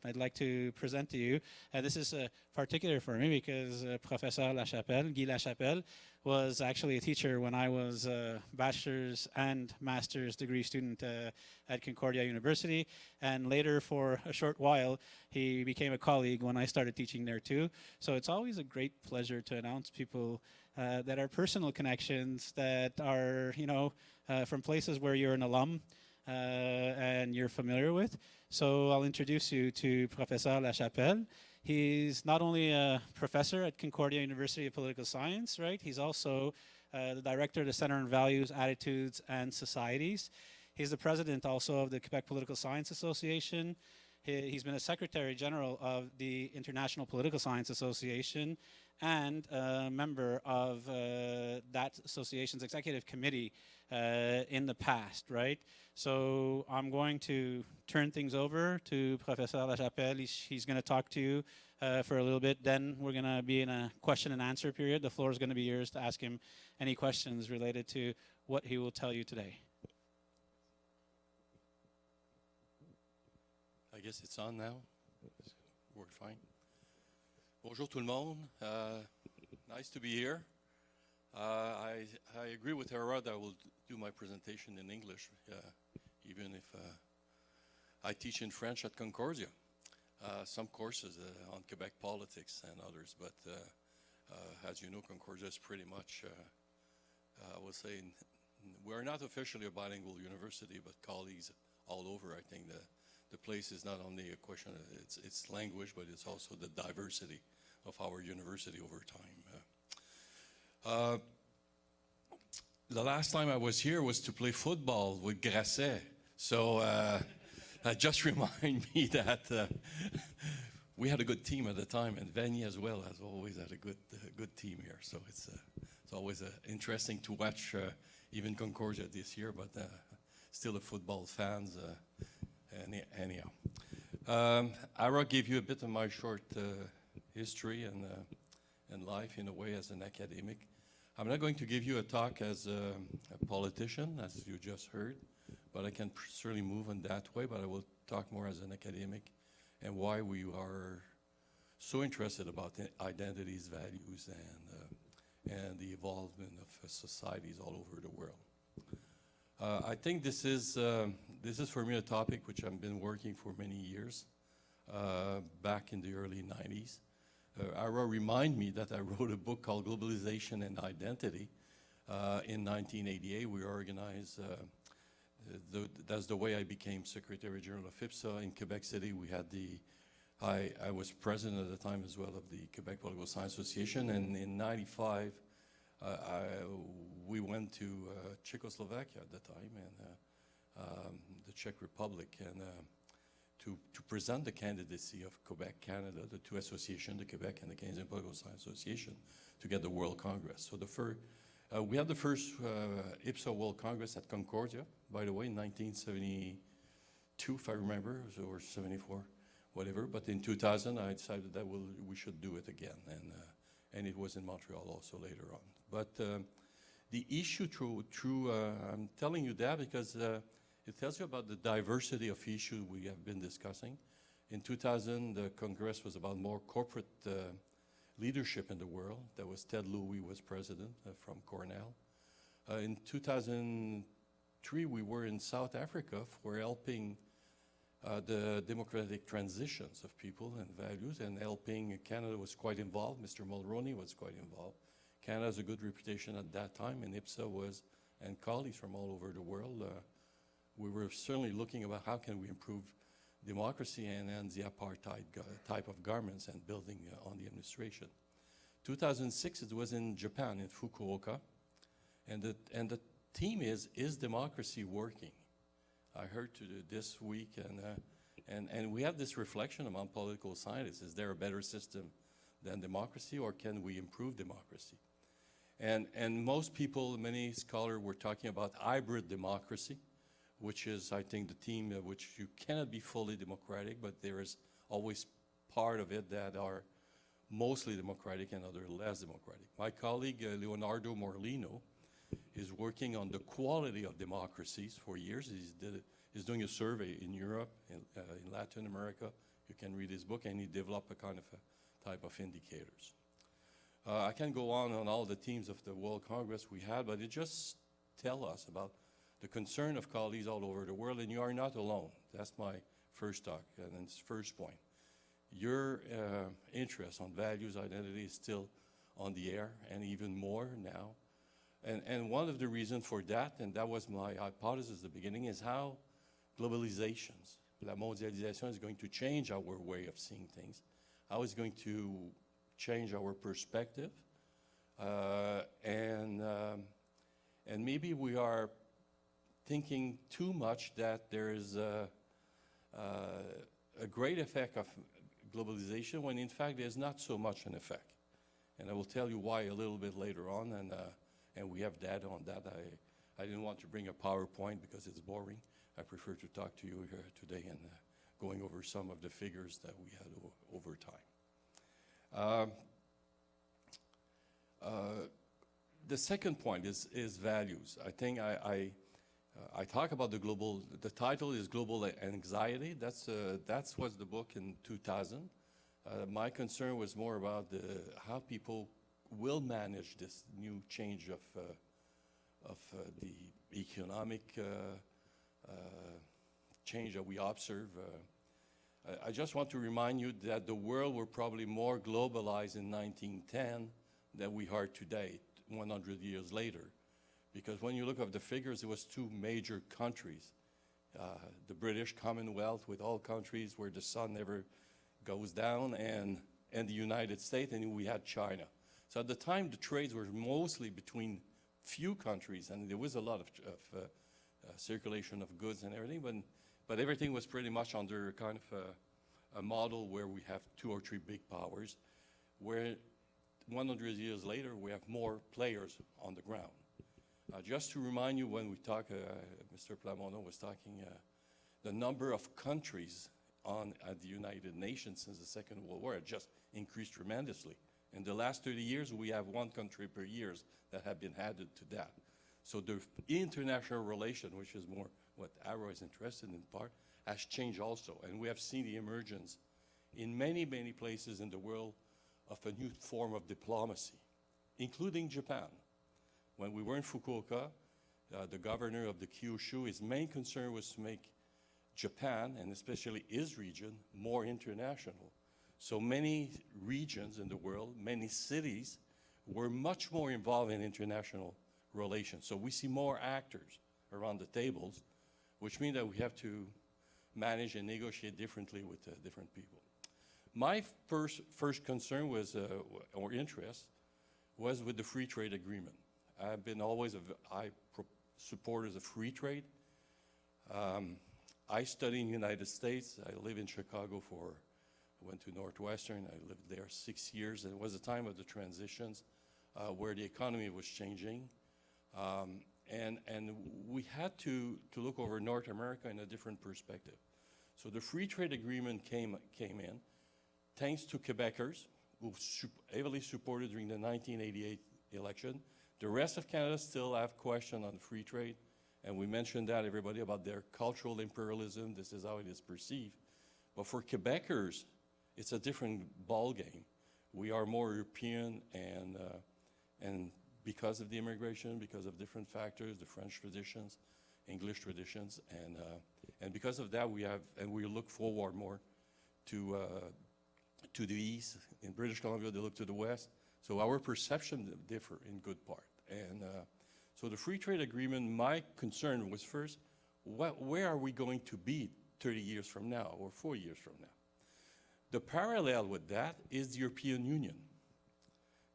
I'd like to present to you. This is particular for me because Professor Lachapelle, Guy Lachapelle, was actually a teacher when I was a bachelor's and master's degree student at Concordia University. And later, for a short while, he became a colleague when I started teaching there too. So it's always a great pleasure to announce people that are personal connections that are, from places where you're an alum and you're familiar with. So I'll introduce you to Professor Lachapelle. He's not only a professor at Concordia University of Political Science, right? He's also the director of the Center on Values, Attitudes, and Societies. He's the president also of the Quebec Political Science Association. He's been a secretary general of the International Political Science Association and a member of that association's executive committee in the past, right? So I'm going to turn things over to Professor Lachapelle. He's going to talk to you for a little bit. Then we're going to be in a question and answer period. The floor is going to be yours to ask him any questions related to what he will tell you today. I guess it's on now. We're fine. Bonjour tout le monde. Nice to be here. I agree with Hera that I will do my presentation in English, even if I teach in French at Concordia. Some courses on Quebec politics and others, but as you know, Concordia is pretty much, I would say, we're not officially a bilingual university, but colleagues all over. I think the place is not only a question of its language, but it's also the diversity of our university over time. The last time I was here was to play football with Grasset. So that just remind me that we had a good team at the time, and Vanier as well has always had a good team here. So it's always interesting to watch even Concordia this year, but still a football fans. Anyhow, Ira gave you a bit of my short history and life in a way as an academic. I'm not going to give you a talk as a politician, as you just heard, but I can certainly move in that way, but I will talk more as an academic and why we are so interested about the identities, values, and the evolvement of societies all over the world. I think this is for me a topic which I've been working for many years, back in the early 90s. Ira reminded me that I wrote a book called Globalization and Identity in 1988. We organized, that's the way I became Secretary General of IPSA in Quebec City. We had I was president at the time as well of the Quebec Political Science Association, and in 95, we went to Czechoslovakia at the time and the Czech Republic, and to present the candidacy of Quebec, Canada, the two associations, the Quebec and the Canadian Political Science Association, to get the World Congress. So we had the first IPSA World Congress at Concordia, by the way, in 1972, if I remember, or 74, whatever. But in 2000, I decided that we should do it again, and it was in Montreal also later on. But the issue I'm telling you that because it tells you about the diversity of issues we have been discussing. In 2000, the Congress was about more corporate leadership in the world. That was Ted Louis was president from Cornell. In 2003, we were in South Africa for helping the democratic transitions of people and values, and helping Canada was quite involved. Mr. Mulroney was quite involved. Canada has a good reputation at that time, and IPSA was, and colleagues from all over the world, we were certainly looking about how can we improve democracy and end the apartheid type of governments and building on the administration. 2006, it was in Japan, in Fukuoka, and the theme is democracy working? I heard this week, and we have this reflection among political scientists. Is there a better system than democracy, or can we improve democracy? And most people, many scholars were talking about hybrid democracy, which is, I think, the theme which you cannot be fully democratic, but there is always part of it that are mostly democratic and other less democratic. My colleague, Leonardo Morlino, is working on the quality of democracies for years. He's doing a survey in Europe, in Latin America, You can read his book, and he developed a kind of a type of indicators. I can go on all the themes of the World Congress we had, but it just tells us about the concern of colleagues all over the world, and you are not alone. That's my first talk, and it's first point. Your interest on values, identity is still on the air, and even more now. And one of the reasons for that, and that was my hypothesis at the beginning, is how globalizations, la mondialisation, is going to change our way of seeing things, how it's going to change our perspective, and maybe we are thinking too much that there is a great effect of globalization when in fact there's not so much an effect. And I will tell you why a little bit later on, and we have data on that. I didn't want to bring a PowerPoint because it's boring. I prefer to talk to you here today and going over some of the figures that we had over time. The second point is values. I think I talk about the title is Global Anxiety. That was the book in 2000. My concern was more about how people will manage this new change of the economic change that we observe. I just want to remind you that the world were probably more globalized in 1910 than we are today, 100 years later. Because when you look at the figures, it was two major countries. The British Commonwealth with all countries where the sun never goes down, and the United States, and we had China. So at the time, the trades were mostly between few countries, and there was a lot of circulation of goods and everything, but everything was pretty much under kind of a model where we have 2 or 3 big powers, where 100 years later, we have more players on the ground. Just to remind you, when we talk, Mr. Plamondon was talking, the number of countries at the United Nations since the Second World War had just increased tremendously. In the last 30 years, we have 1 country per year that have been added to that. So the international relation, which is more what Arrow is interested in part, has changed also. And we have seen the emergence in many, many places in the world of a new form of diplomacy, including Japan. When we were in Fukuoka, the governor of the Kyushu, his main concern was to make Japan, and especially his region, more international. So many regions in the world, many cities, were much more involved in international relations. So we see more actors around the tables, which means that we have to manage and negotiate differently with different people. My first concern was, or interest, was with the free trade agreement. I've been always a high supporter of free trade. I studied in the United States. I live in Chicago went to Northwestern. I lived there 6 years, and it was a time of the transitions where the economy was changing. And we had to look over North America in a different perspective. So the free trade agreement came in, thanks to Quebecers, who heavily supported during the 1988 election. The rest of Canada still have questions on free trade, and we mentioned that, everybody, about their cultural imperialism. This is how it is perceived. But for Quebecers, it's a different ball game. We are more European, and because of the immigration, because of different factors, the French traditions, English traditions, and because of that, we look forward more to the east. In British Columbia, they look to the west. So our perception differ in good part. And so the free trade agreement, my concern was first, where are we going to be 30 years from now or 4 years from now? The parallel with that is the European Union.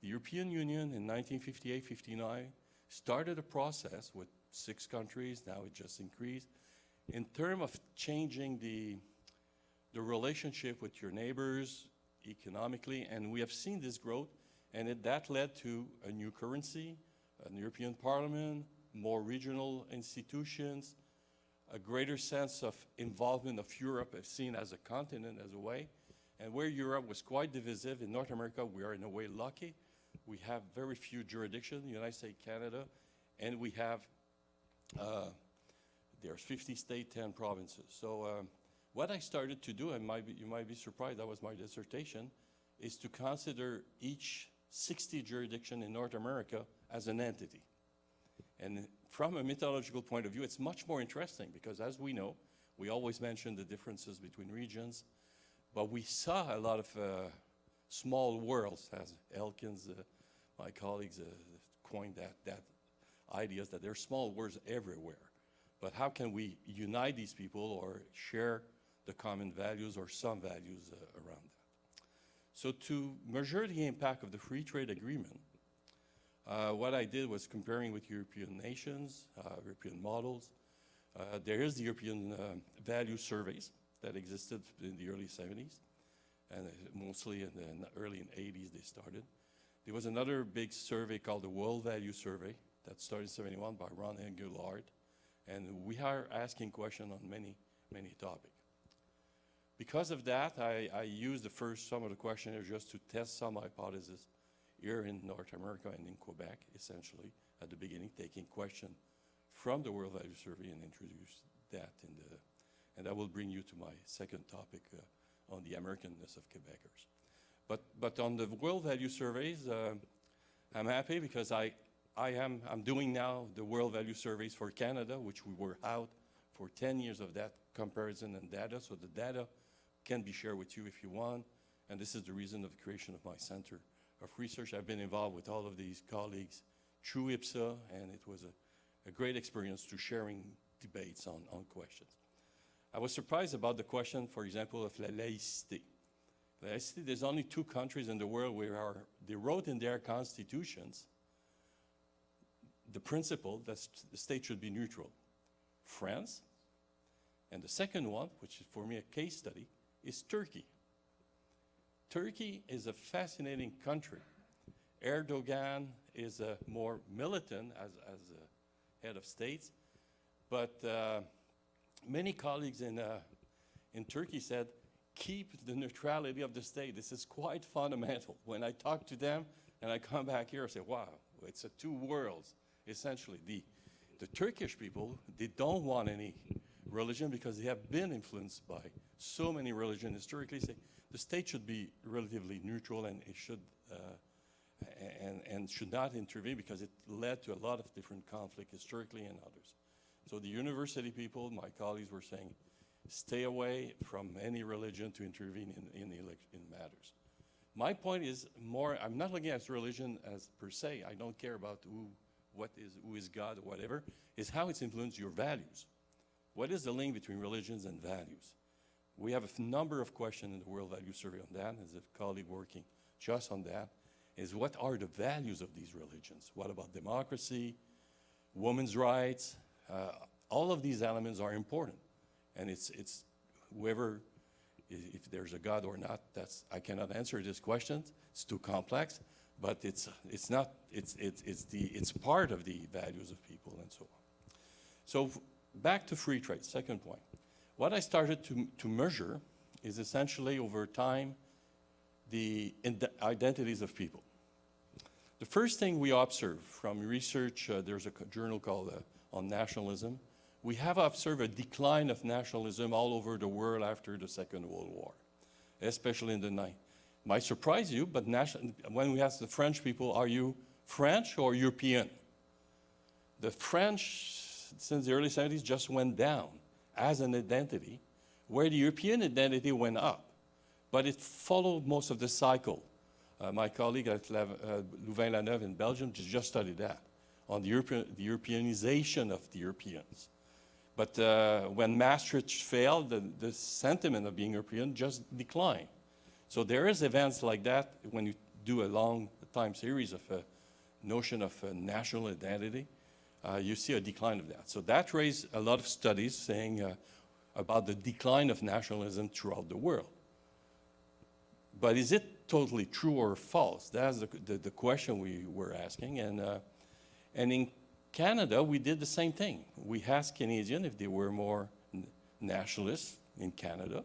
The European Union in 1958-59 started a process with 6 countries, now it just increased, in terms of changing the relationship with your neighbors economically, and we have seen this growth, and that led to a new currency, an European Parliament, more regional institutions, a greater sense of involvement of Europe as seen as a continent, as a way. And where Europe was quite divisive, in North America, we are in a way lucky. We have very few jurisdictions, United States, Canada, and we have, there's 50 states, 10 provinces. So What I started to do, and you might be surprised, that was my dissertation, is to consider each 60 jurisdiction in North America as an entity. And from a mythological point of view, it's much more interesting because, as we know, we always mention the differences between regions, but we saw a lot of small worlds, as Elkins, my colleagues, coined that ideas that there are small worlds everywhere. But how can we unite these people or share the common values or some values around that? So to measure the impact of the free trade agreement, what I did was comparing with European nations, European models. There is the European value surveys that existed in the early 70s, and mostly in the early 80s they started. There was another big survey called the World Value Survey that started in 71 by Ron Engelhardt, and we are asking questions on many, many topics. Because of that, I used some of the questionnaires just to test some hypotheses here in North America and in Quebec, essentially, at the beginning, taking questions from the World Value Survey and introduce that and that will bring you to my second topic on the Americanness of Quebecers. But on the World Value Surveys, I'm happy because I'm doing now the World Value Surveys for Canada, which we were out for 10 years of that comparison and data, so the data can be shared with you if you want, and this is the reason of the creation of my Center of Research. I've been involved with all of these colleagues through IPSA, and it was a great experience to sharing debates on questions. I was surprised about the question, for example, of la laïcité. Laïcité, there's only 2 countries in the world where they wrote in their constitutions the principle that the state should be neutral. France, and the second one, which is for me a case study, is Turkey. Turkey is a fascinating country. Erdogan is more militant as a head of states, but many colleagues in Turkey said, keep the neutrality of the state. This is quite fundamental. When I talk to them and I come back here, I say, wow, it's 2 worlds, essentially. The Turkish people, they don't want any religion because they have been influenced by so many religions historically. Say the state should be relatively neutral and it should and should not intervene because it led to a lot of different conflict historically and others. So the university people, my colleagues, were saying, stay away from any religion to intervene in matters. My point is more, I'm not looking at religion as per se. I don't care about who is God or whatever, is how it's influenced your values. What is the link between religions and values? We have a number of questions in the World Value Survey on that, as a colleague working just on that, is what are the values of these religions? What about democracy, women's rights? All of these elements are important. And it's whoever, if there's a God or not, I cannot answer this question. It's too complex, but it's part of the values of people and so on. So back to free trade, second point. What I started to measure is essentially over time the identities of people. The first thing we observe from research, there's a journal called on nationalism. We have observed a decline of nationalism all over the world after the Second World War, especially in the 90s. Might surprise you, but when we ask the French people, are you French or European? The French, since the early 70s, just went down as an identity, where the European identity went up. But it followed most of the cycle. My colleague at Louvain-la-Neuve in Belgium just studied that, on the Europeanization of the Europeans. But when Maastricht failed, the sentiment of being European just declined. So there is events like that when you do a long time series of a notion of a national identity, you see a decline of that. So that raised a lot of studies saying about the decline of nationalism throughout the world. But is it totally true or false? That's the question we were asking. And in Canada, we did the same thing. We asked Canadians if they were more nationalists in Canada,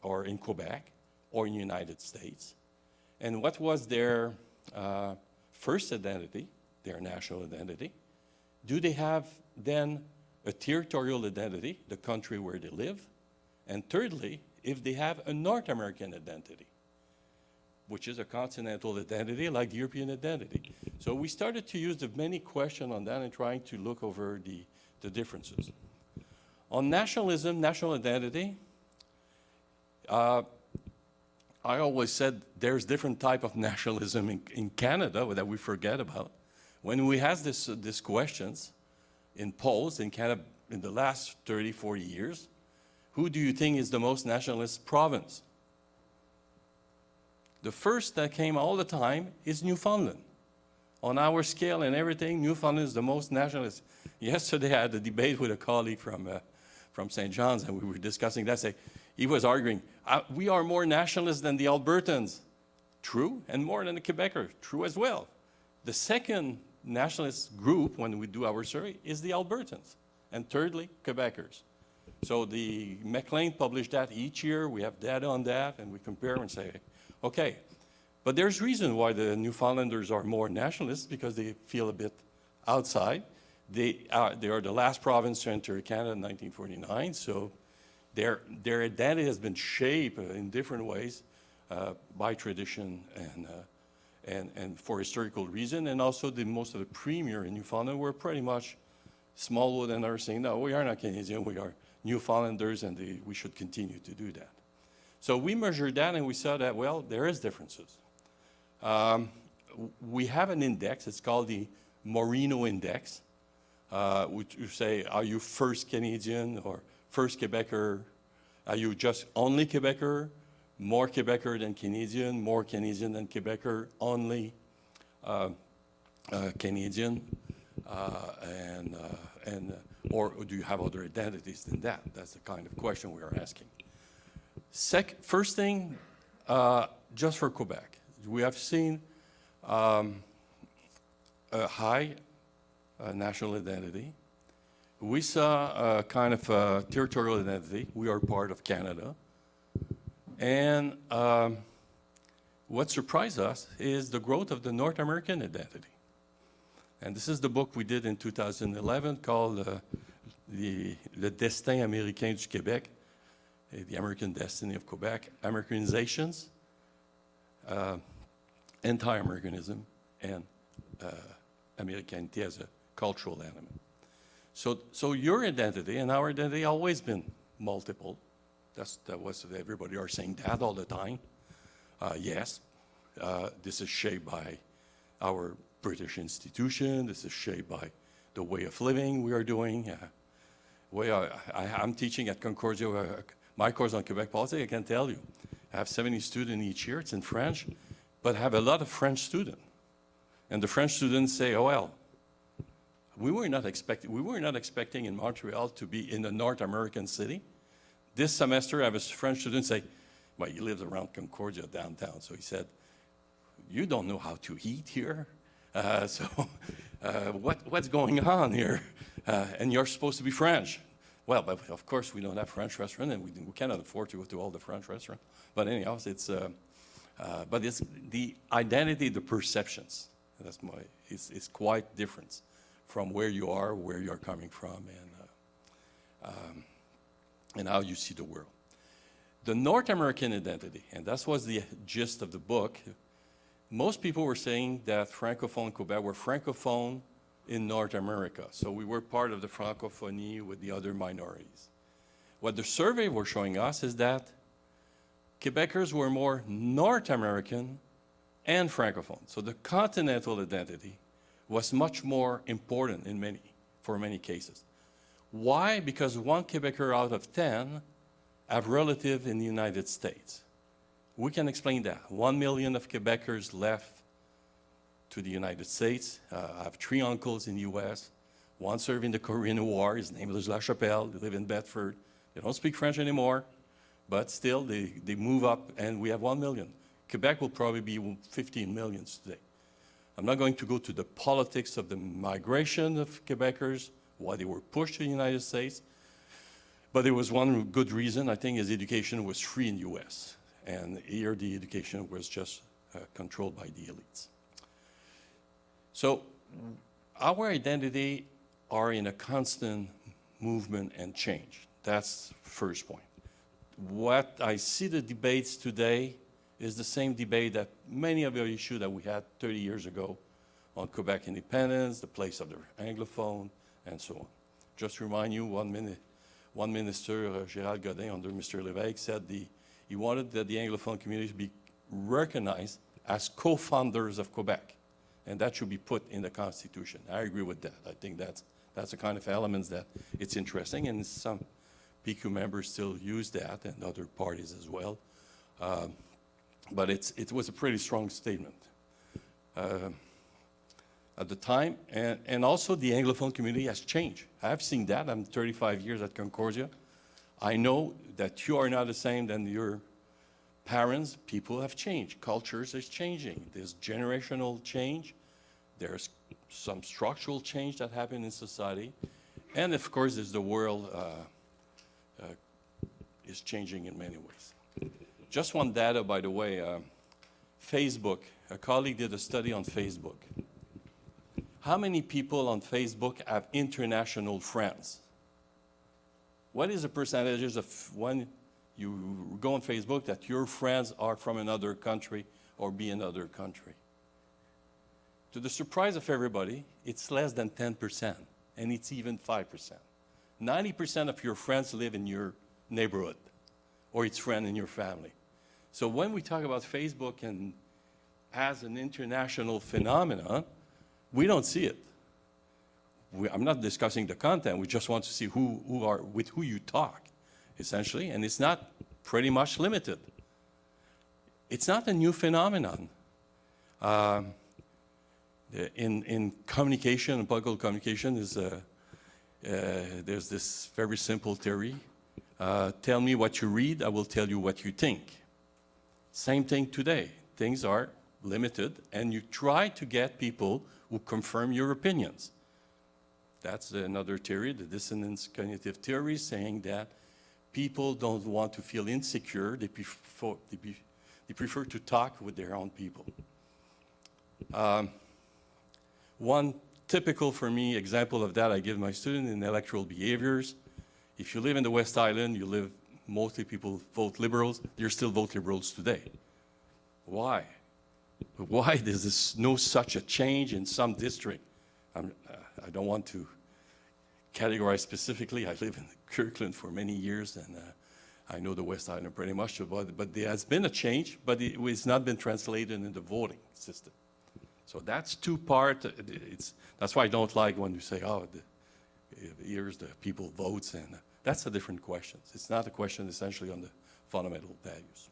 or in Quebec, or in the United States. And what was their first identity, their national identity? Do they have then a territorial identity, the country where they live, and thirdly, if they have a North American identity, which is a continental identity like the European identity. So we started to use the many questions on that and trying to look over the differences. On nationalism, national identity, I always said there's different type of nationalism in Canada that we forget about. When we have these questions posed in Canada in the last 30, 40 years, who do you think is the most nationalist province? The first that came all the time is Newfoundland. On our scale and everything, Newfoundland is the most nationalist. Yesterday I had a debate with a colleague from St. John's, and we were discussing that. He was arguing, we are more nationalist than the Albertans. True, and more than the Quebecers. True as well. The second nationalist group, when we do our survey, is the Albertans. And thirdly, Quebecers. So the Maclean published that each year. We have data on that, and we compare and say, okay. But there's reason why the Newfoundlanders are more nationalists, because they feel a bit outside. They are the last province to enter Canada in 1949, so their identity has been shaped in different ways by tradition and for historical reason, and also most of the premier in Newfoundland were pretty much Smallwood and are saying, no, we are not Canadian, we are Newfoundlanders, and we should continue to do that. So we measured that, and we saw that, well, there is differences. We have an index, it's called the Mourinho Index, which you say, are you first Canadian or first Quebecer? Are you just only Quebecer, more Quebecer than Canadian, more Canadian than Quebecer, only Canadian, or do you have other identities than that? That's the kind of question we are asking. First thing, just for Quebec, we have seen a high national identity. We saw a kind of territorial identity. We are part of Canada. And what surprised us is the growth of the North American identity. And this is the book we did in 2011 called Le Destin Américain du Québec, The American Destiny of Quebec, Americanizations, anti-Americanism, and américanité as a cultural element. So your identity and our identity always been multiple. That was everybody are saying that all the time. Yes, this is shaped by our British institution. This is shaped by the way of living we are doing. I'm teaching at Concordia my course on Quebec politics. I can tell you, I have 70 students each year. It's in French, but I have a lot of French students, and the French students say, "Oh well, we were not expecting in Montreal to be in a North American city." This semester, I have a French student say, well, he lives around Concordia downtown. So he said, you don't know how to eat here. What's going on here? And you're supposed to be French. Well, but of course we don't have French restaurant, and we cannot afford to go to all the French restaurants. But anyhow, it's the identity, the perceptions. It's quite different from where you are, where you're coming from, and how you see the world. The North American identity, and that was the gist of the book. Most people were saying that Francophone Quebec were Francophone in North America. So we were part of the Francophonie with the other minorities. What the survey was showing us is that Quebecers were more North American and Francophone. So the continental identity was much more important for many cases. Why? Because one Quebecer out of 10 have relatives in the United States. We can explain that. 1 million of Quebecers left to the United States. I have 3 uncles in the U.S. One served in the Korean War. His name is Lachapelle. They live in Bedford. They don't speak French anymore, but still they move up, and we have 1 million. Quebec will probably be 15 million today. I'm not going to go to the politics of the migration of Quebecers, why they were pushed to the United States, but there was one good reason. I think his education was free in the U.S., and here the education was just controlled by the elites. So our identity are in a constant movement and change. That's the first point. What I see the debates today is the same debate that many of the issues that we had 30 years ago on Quebec independence, the place of the Anglophone, and so on. Just to remind you, one minister, Gérald Godin, under Mr. Lévesque, said he wanted that the Anglophone community to be recognized as co-founders of Quebec, and that should be put in the Constitution. I agree with that. I think that's the kind of elements that it's interesting, and some PQ members still use that, and other parties as well. But it was a pretty strong statement at the time, and also the Anglophone community has changed. I've seen that. I'm 35 years at Concordia. I know that you are not the same than your parents. People have changed. Cultures is changing. There's generational change. There's some structural change that happened in society. And of course, there's the world is changing in many ways. Just one data, by the way, Facebook. A colleague did a study on Facebook. How many people on Facebook have international friends? What is the percentages of when you go on Facebook that your friends are from another country or be another country? To the surprise of everybody, it's less than 10%, and it's even 5%. 90% of your friends live in your neighborhood, or it's friend in your family. So when we talk about Facebook and as an international phenomenon, we don't see it. I'm not discussing the content. We just want to see with who you talk, essentially, and it's not pretty much limited. It's not a new phenomenon. In communication, and political communication, there's this very simple theory. Tell me what you read, I will tell you what you think. Same thing today. Things are limited, and you try to get people who confirm your opinions. That's another theory, the dissonance cognitive theory, saying that people don't want to feel insecure. They prefer to talk with their own people. One typical, for me, example of that I give my students in electoral behaviors. If you live in the West Island, mostly people vote Liberals. They still vote Liberals today. Why? Why there's no such a change in some district? I don't want to categorize specifically. I live in Kirkland for many years, and I know the West Island pretty much. But there has been a change, but it's not been translated in the voting system. So that's two-part. That's why I don't like when you say, oh, here's the people votes, and that's a different question. It's not a question essentially on the fundamental values.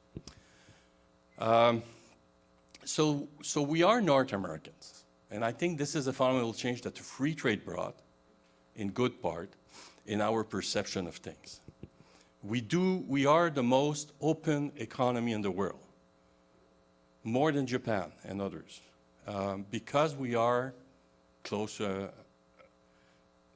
So we are North Americans, and I think this is a fundamental change that the free trade brought, in good part, in our perception of things. We are the most open economy in the world, more than Japan and others, because we are close to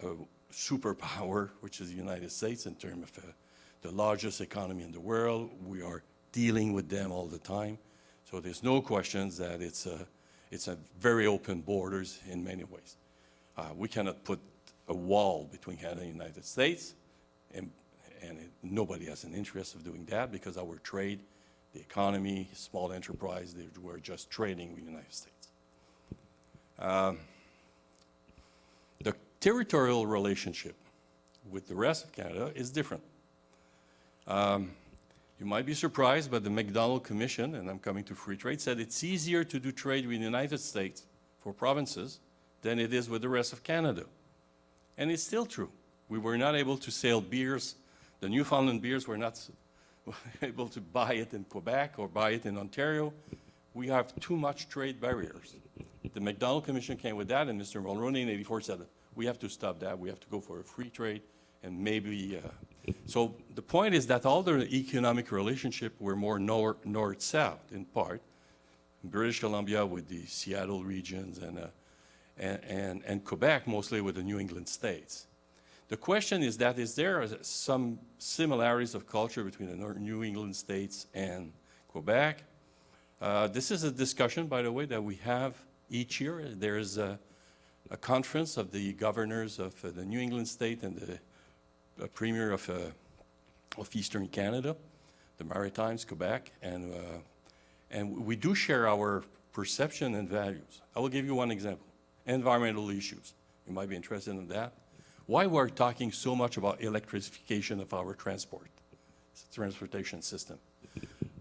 a superpower, which is the United States, in terms of the largest economy in the world. We are dealing with them all the time. So there's no questions that it's a very open borders in many ways. We cannot put a wall between Canada and the United States, and nobody has an interest of doing that because our trade, the economy, small enterprise, we're just trading with the United States. The territorial relationship with the rest of Canada is different. You might be surprised, but the McDonald Commission, and I'm coming to free trade, said it's easier to do trade with the United States for provinces than it is with the rest of Canada. And it's still true. We were not able to sell beers. The Newfoundland beers were not able to buy it in Quebec or buy it in Ontario. We have too much trade barriers. The McDonald Commission came with that, and Mr. Mulroney in '84 said, we have to stop that. We have to go for a free trade, and maybe... So the point is that all the economic relationships were more north-south, in part. In British Columbia with the Seattle regions, and Quebec mostly with the New England states. The question is that, is there some similarities of culture between the New England states and Quebec? This is a discussion, by the way, that we have each year. There is a conference of the governors of the New England state and the a premier of Eastern Canada, the Maritimes, Quebec, and we do share our perception and values. I will give you one example. Environmental issues. You might be interested in that. Why we're talking so much about electrification of our transportation system?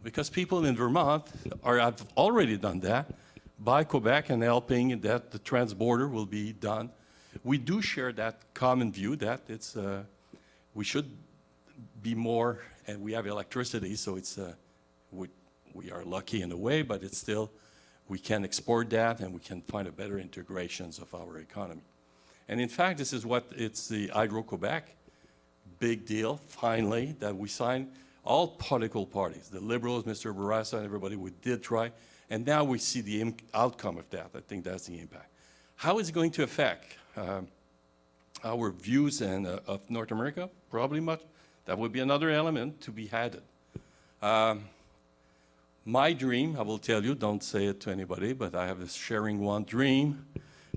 Because people in Vermont have already done that by Quebec and helping that the transborder will be done. We do share that common view that it's we should be more, and we have electricity, so it's we are lucky in a way, but it's still, we can export that and we can find a better integrations of our economy. And in fact, this is what it's the Hydro-Quebec, big deal, finally, that we signed all political parties, the Liberals, Mr. Bourassa, and everybody, we did try, and now we see the outcome of that. I think that's the impact. How is it going to affect our views of North America? Probably much. That would be another element to be added. My dream, I will tell you, don't say it to anybody, but I have this sharing one dream,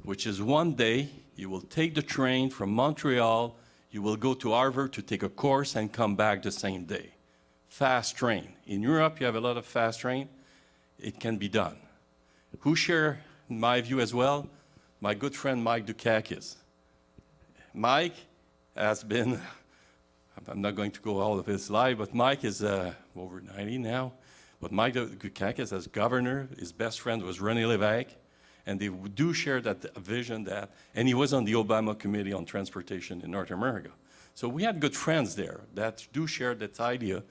which is one day you will take the train from Montreal, you will go to Harvard to take a course and come back the same day. Fast train. In Europe, you have a lot of fast train. It can be done. Who share my view as well? My good friend Mike Dukakis. Mike has been, I'm not going to go all of his life, but Mike is over 90 now. But Mike Dukakis, as governor, his best friend was René Lévesque, and they do share that vision that, and he was on the Obama Committee on Transportation in North America. So we had good friends there that do share that idea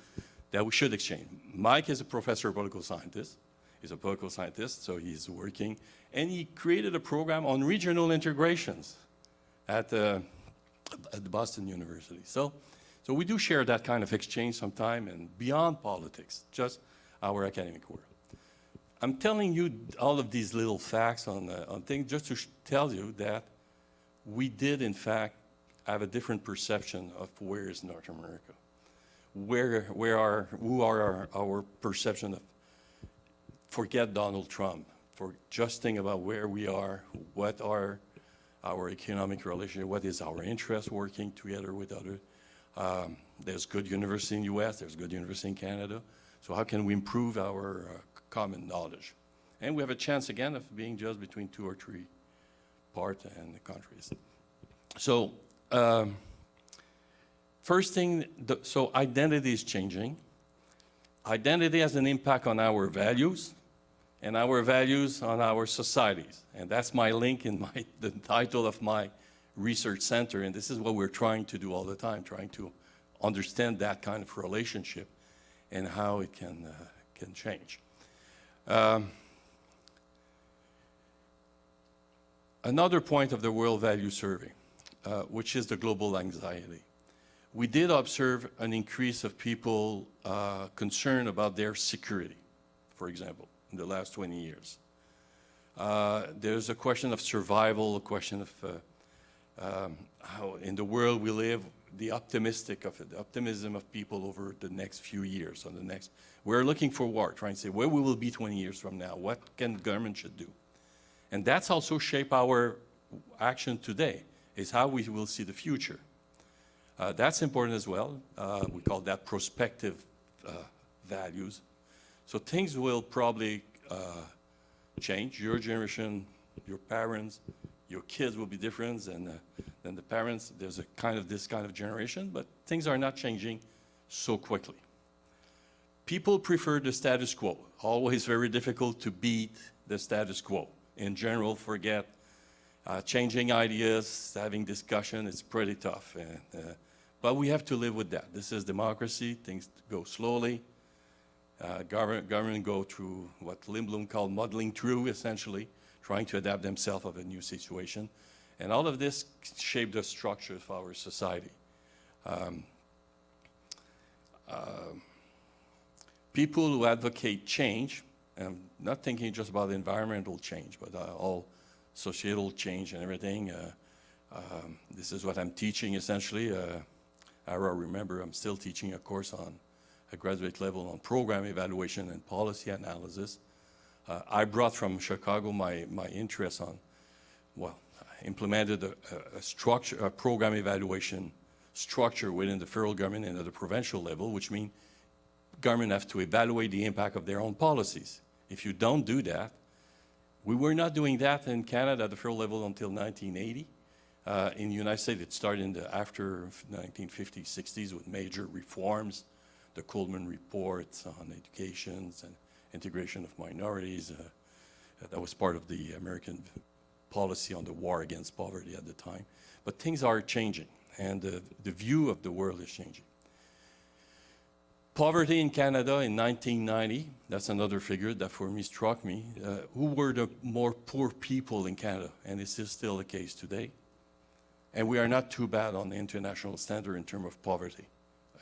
that we should exchange. Mike is a professor of political scientist. He's a political scientist, so he's working, and he created a program on regional integrations at the Boston University. So we do share that kind of exchange sometime, and beyond politics, just our academic world. I'm telling you all of these little facts on things just to tell you that we did, in fact, have a different perception of where is North America. Who are our perception of, forget Donald Trump, just think about where we are, what are our economic relationship, what is our interest working together with others. There's good university in the US, there's good university in Canada. So how can we improve our common knowledge? And we have a chance, again, of being just between 2 or 3 parts and the countries. So first thing, so identity is changing. Identity has an impact on our values, and our values on our societies. And that's my link in the title of my research center, and this is what we're trying to do all the time, trying to understand that kind of relationship and how it can change. Another point of the World Value Survey, which is the global anxiety. We did observe an increase of people concerned about their security, for example, in the last 20 years. There's a question of survival, a question of how in the world we live, the optimism of people over the next few years. We're looking forward, trying to say where we will be 20 years from now, what can the government should do. And that's also shape our action today, is how we will see the future. That's important as well. We call that prospective values. So things will probably change. Your generation, your parents, your kids will be different than the parents. There's this kind of generation, but things are not changing so quickly. People prefer the status quo. Always very difficult to beat the status quo. In general, forget changing ideas, having discussion, it's pretty tough. But we have to live with that. This is democracy. Things go slowly. Government go through what Lindblom called muddling through, essentially, trying to adapt themselves of a new situation. And all of this shaped the structure of our society. People who advocate change, and I'm not thinking just about environmental change, but all societal change and everything. This is what I'm teaching, essentially. I remember I'm still teaching a course on a graduate level on program evaluation and policy analysis. I brought from Chicago my interest on, well, I implemented a program evaluation structure within the federal government and at the provincial level, which means government have to evaluate the impact of their own policies. If you don't do that, we were not doing that in Canada at the federal level until 1980. In the United States, it started in the after 1950s, 60s with major reforms, the Coleman Report on education and integration of minorities. That was part of the American policy on the war against poverty at the time. But things are changing, and the view of the world is changing. Poverty in Canada in 1990, that's another figure that for me struck me. Who were the more poor people in Canada? And this is still the case today. And we are not too bad on the international standard in terms of poverty,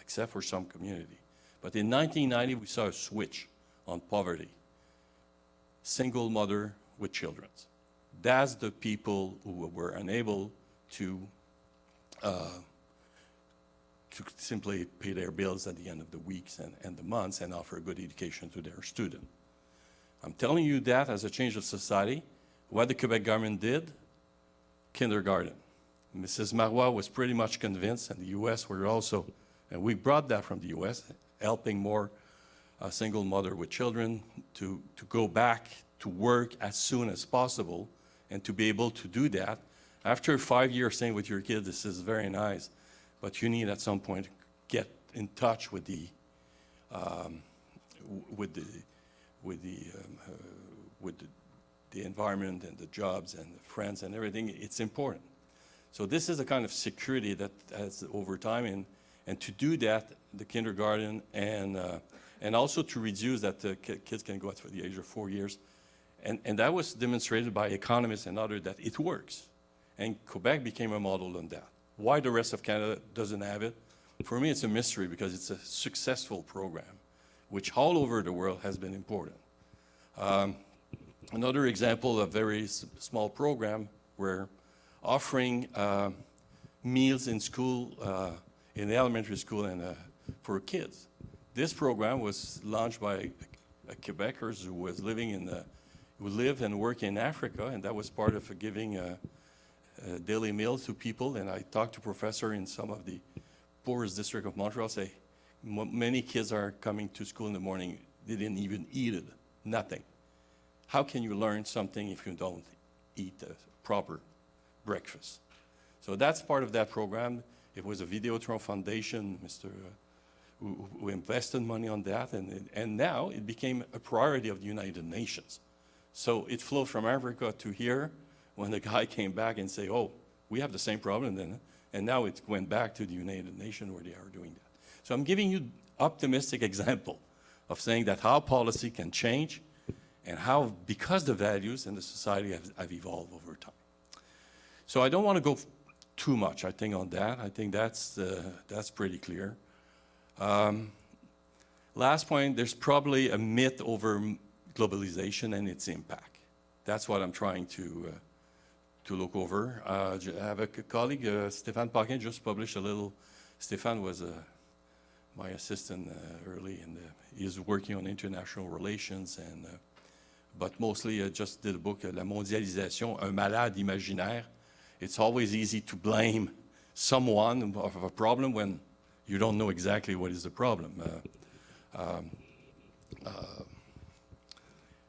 except for some community. But in 1990, we saw a switch on poverty. Single mother with children. That's the people who were unable to simply pay their bills at the end of the weeks and the months and offer a good education to their student. I'm telling you that as a change of society. What the Quebec government did, kindergarten. Mrs. Marois was pretty much convinced, and the U.S. were also, and we brought that from the U.S., helping more single mother with children to go back to work as soon as possible, and to be able to do that. After 5 years staying with your kid, this is very nice, but you need at some point to get in touch with the environment and the jobs and the friends and everything. It's important. So this is a kind of security that has over time, and to do that, the kindergarten and also to reduce that the kids can go out for the age of 4 years. And that was demonstrated by economists and others that it works. And Quebec became a model on that. Why the rest of Canada doesn't have it? For me, it's a mystery because it's a successful program, which all over the world has been important. Another example of very small program where offering meals in school, in the elementary school and for kids. This program was launched by Quebecers who was living who live and work in Africa, and that was part of giving a daily meal to people. And I talked to professor in some of the poorest district of Montreal, say many kids are coming to school in the morning, they didn't even eat it, nothing. How can you learn something if you don't eat a proper breakfast? So that's part of that program. It was a Videotron Foundation, who invested money on that, and now it became a priority of the United Nations. So it flowed from Africa to here when the guy came back and said, oh, we have the same problem then, and now it went back to the United Nations where they are doing that. So I'm giving you optimistic example of saying that how policy can change and how, because the values in the society have evolved over time. So I don't want to go too much, I think, on that. I think that's pretty clear. Last point, there's probably a myth over globalization and its impact. That's what I'm trying to look over. I have a colleague, Stéphane Paquin, just published a little. Stéphane was my assistant early, and he's working on international relations, but mostly just did a book, La mondialisation, un malade imaginaire. It's always easy to blame someone of a problem when you don't know exactly what is the problem.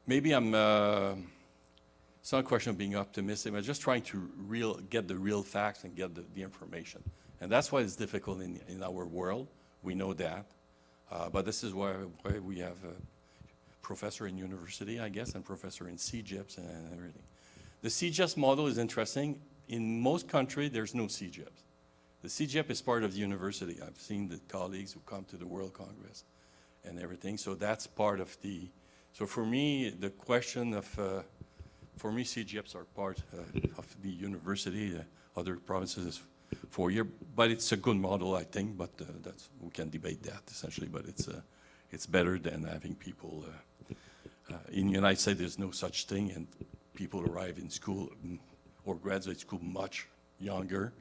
Maybe it's not a question of being optimistic, but just trying to get the real facts and get the information. And that's why it's difficult in our world. We know that. But this is why we have a professor in university, I guess, and professor in CEGEPs and everything. The CEGEPs model is interesting. In most countries, there's no CEGEPs. The CEGEP is part of the university. I've seen the colleagues who come to the World Congress and everything. So that's part of the, so for me, the question of, for me, CEGEPs are part of the university. Other provinces is 4 years, but it's a good model, I think, but we can debate that essentially, but it's better than having people, in the United States, there's no such thing, and people arrive in school or graduate school much younger,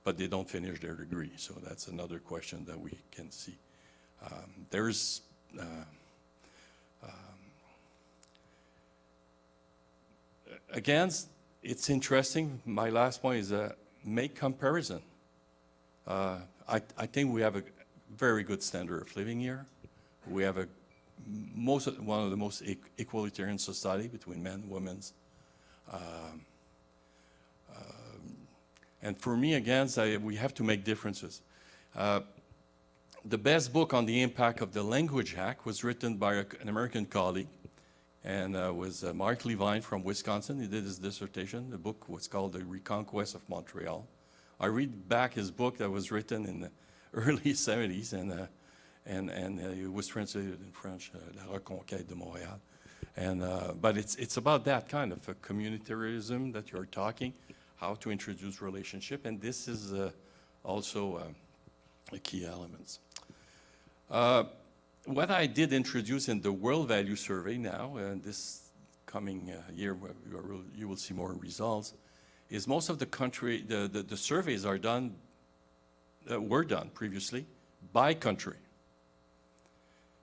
but they don't finish their degree. So that's another question that we can see. Again, it's interesting. My last point is make comparison I think we have a very good standard of living here. We have one of the most equalitarian society between men and women. And for me, again, we have to make differences. The best book on the impact of the Language Act was written by an American colleague, and was Mark Levine from Wisconsin. He did his dissertation. The book was called The Reconquest of Montreal. I read back his book that was written in the early 70s, and it was translated in French, La Reconquête de Montréal. But it's about that kind of a communitarism that you're talking, how to introduce relationship, and this is also a key element. What I did introduce in the World Value Survey now, and this coming year you will see more results, is most of the country, the surveys are done, were done previously by country.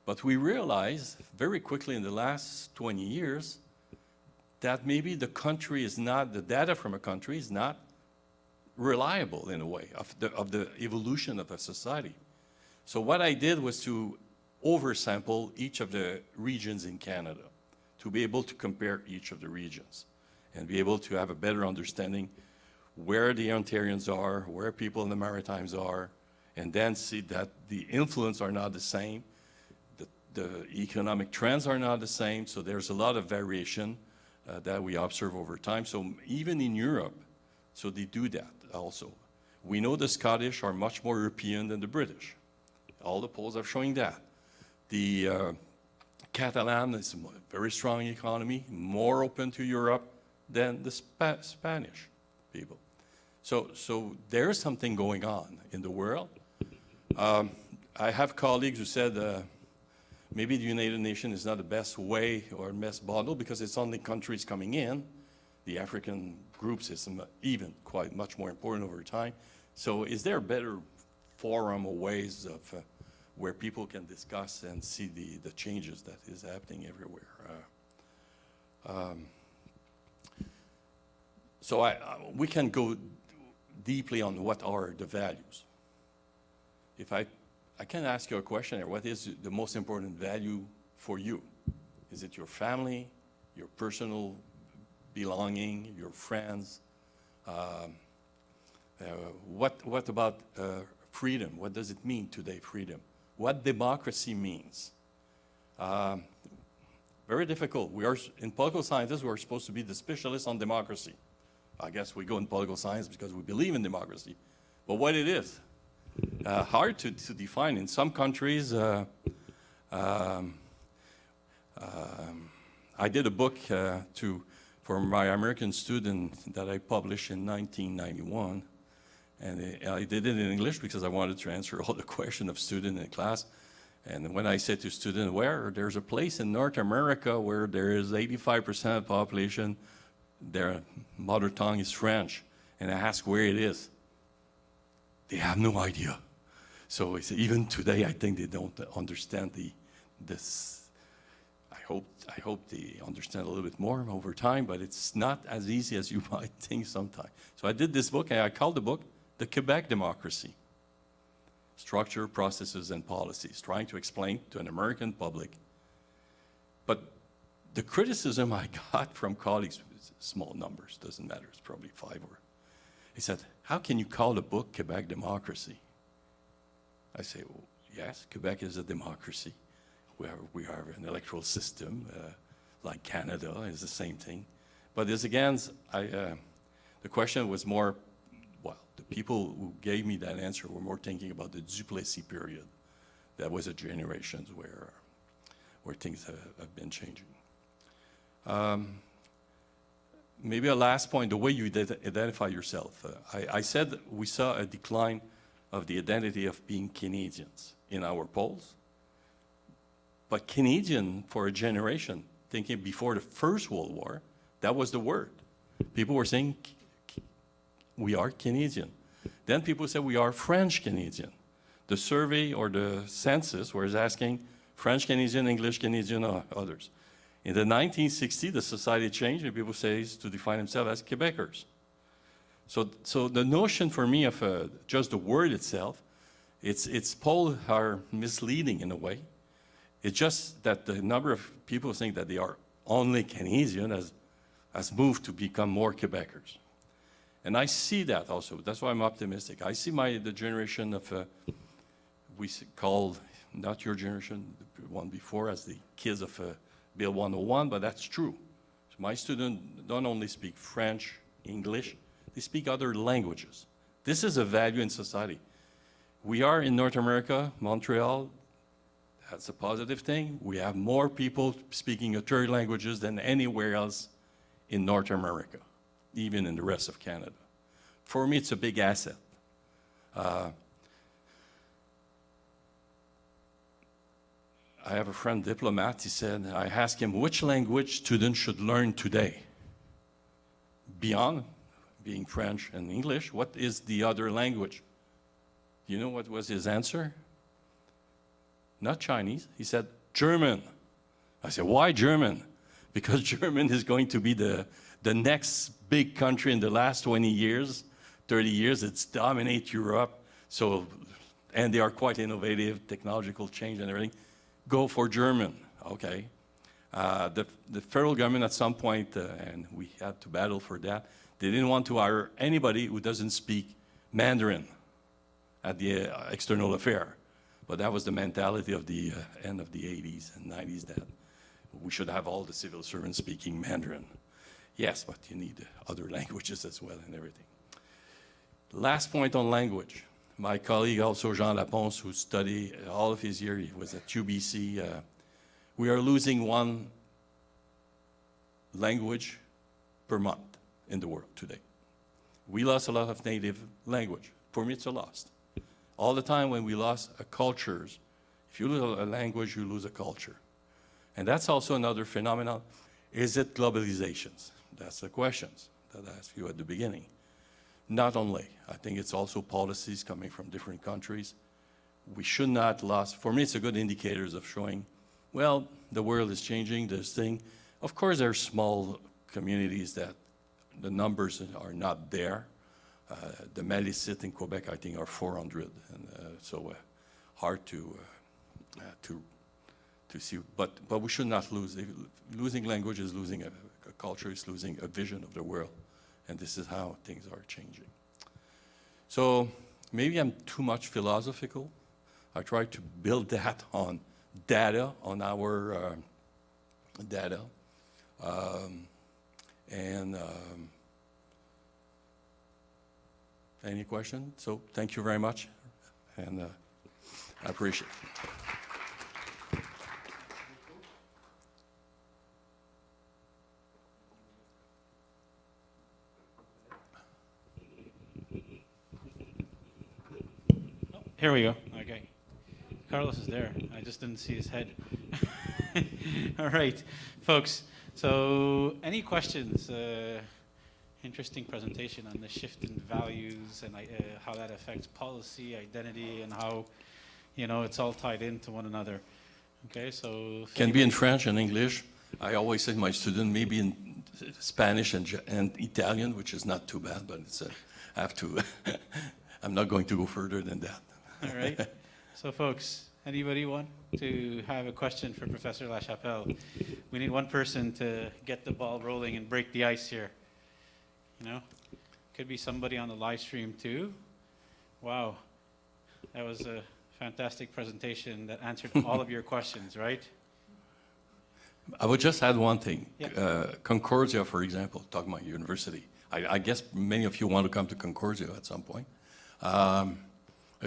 But we realized very quickly in the last 20 years that maybe the country is not, the data from a country is not reliable in a way of the evolution of a society. So what I did was to oversample each of the regions in Canada to be able to compare each of the regions and be able to have a better understanding where the Ontarians are, where people in the Maritimes are, and then see that the influence are not the same, the economic trends are not the same, so there's a lot of variation that we observe over time. So even in Europe, so they do that also. We know the Scottish are much more European than the British. All the polls are showing that. The Catalan is a very strong economy, more open to Europe than the Spanish people. So there's something going on in the world. I have colleagues who said maybe the United Nations is not the best way or best model because it's only countries coming in. The African group system even quite much more important over time. So is there a better forum or ways of where people can discuss and see the changes that is happening everywhere? So we can go deeply on what are the values. If I can ask you a question here, what is the most important value for you? Is it your family, your personal belonging, your friends? What about freedom? What does it mean today, freedom? What democracy means? Very difficult. We are, in political sciences, we're supposed to be the specialists on democracy. I guess we go in political science because we believe in democracy. But what it is, hard to define. In some countries, I did a book for my American student that I published in 1991. And I did it in English because I wanted to answer all the questions of students in class. And when I said to students, there's a place in North America where there is 85% of the population, their mother tongue is French. And I asked where it is. They have no idea. So even today, I think they don't understand this. I hope they understand a little bit more over time, but it's not as easy as you might think sometimes. So I did this book, and I called the book The Quebec Democracy: Structure, Processes, and Policies, trying to explain to an American public. But the criticism I got from colleagues, small numbers, doesn't matter, it's probably 5 or. He said, how can you call the book Quebec Democracy? I say, well, yes, Quebec is a democracy. We have an electoral system, like Canada, is the same thing. But as again, the question was more, well, the people who gave me that answer were more thinking about the Duplessis period. That was a generation where things have been changing. Maybe a last point, the way you identify yourself. I said we saw a decline of the identity of being Canadians in our polls. But Canadian, for a generation, thinking before the First World War, that was the word. People were saying, we are Canadian. Then people said, we are French Canadian. The survey or the census was asking French Canadian, English Canadian, or others. In the 1960s, the society changed, and people say to define themselves as Quebecers. So the notion for me of just the word itself, its poles are misleading in a way. It's just that the number of people think that they are only Canadian has moved to become more Quebecers. And I see that also. That's why I'm optimistic. I see the generation of, call, not your generation, the one before, as the kids of Bill 101, but that's true. So my students don't only speak French, English, they speak other languages. This is a value in society. We are in North America, Montreal, that's a positive thing. We have more people speaking a third languages than anywhere else in North America, even in the rest of Canada. For me, it's a big asset. I have a friend diplomat, he said, I asked him which language students should learn today. Beyond being French and English, what is the other language? You know what was his answer? Not Chinese. He said, German. I said, why German? Because German is going to be the next big country in the last 20 years, 30 years. It's dominate Europe. So, and they are quite innovative, technological change and everything. Go for German, okay? The federal government at some point, and we had to battle for that, they didn't want to hire anybody who doesn't speak Mandarin at the external affair. But that was the mentality of the end of the 80s and 90s, that we should have all the civil servants speaking Mandarin. Yes, but you need other languages as well and everything. Last point on language. My colleague also, Jean Laponce, who studied all of his year, he was at UBC. We are losing one language per month in the world today. We lost a lot of native language. For me, it's a loss. All the time when we lost cultures, if you lose a language, you lose a culture. And that's also another phenomenon. Is it globalizations? That's the questions that I asked you at the beginning. Not only. I think it's also policies coming from different countries. We should not lose. For me, it's a good indicators of showing, well, the world is changing, this thing. Of course, there are small communities that the numbers are not there. The Malicite in Quebec, I think, are 400, and so hard to see. But we should not lose. Losing language is losing a culture, is losing a vision of the world, and this is how things are changing. So maybe I'm too much philosophical. I try to build that on data, on our data, any question? So thank you very much, and I appreciate it. Here we go. Okay. Carlos is there. I just didn't see his head. All right, folks. So any questions? Interesting presentation on the shift in values and how that affects policy, identity, and how, you know, it's all tied into one another. Okay, so... Can be in French and English. I always say to my student, maybe in Spanish and Italian, which is not too bad, but it's I have to... I'm not going to go further than that. All right. So, folks, anybody want to have a question for Professor Lachapelle? We need one person to get the ball rolling and break the ice here. You know, could be somebody on the live stream too. Wow, that was a fantastic presentation that answered all of your questions, right? I would just add one thing. Yeah. Concordia, for example, talking about university. I guess many of you want to come to Concordia at some point.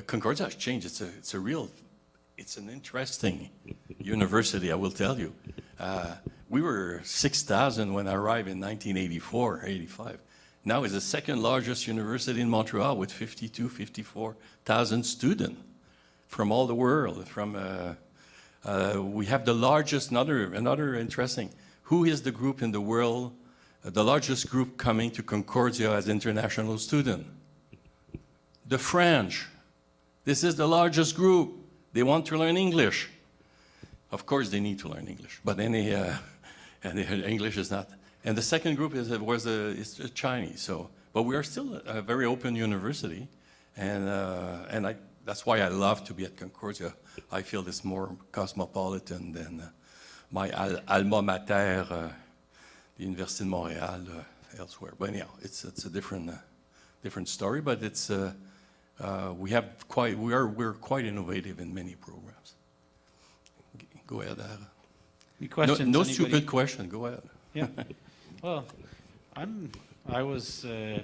Concordia has changed. It's an interesting university, I will tell you. We were 6,000 when I arrived in 1984, 85. Now it's the second largest university in Montreal with 54,000 students from all the world. We have the largest, another interesting, who is the group in the world, the largest group coming to Concordia as international student? The French. This is the largest group. They want to learn English. Of course, they need to learn English, but English is not. And the second group is Chinese. So But we are still a very open university, and that's why I love to be at Concordia. I feel it's more cosmopolitan than my alma mater, the Université de Montréal, elsewhere. But anyhow, it's a different story. But it's we're quite innovative in many programs. Go ahead, Ara. Any questions? No anybody? stupid question. Go ahead. Yeah. Well, I wanted to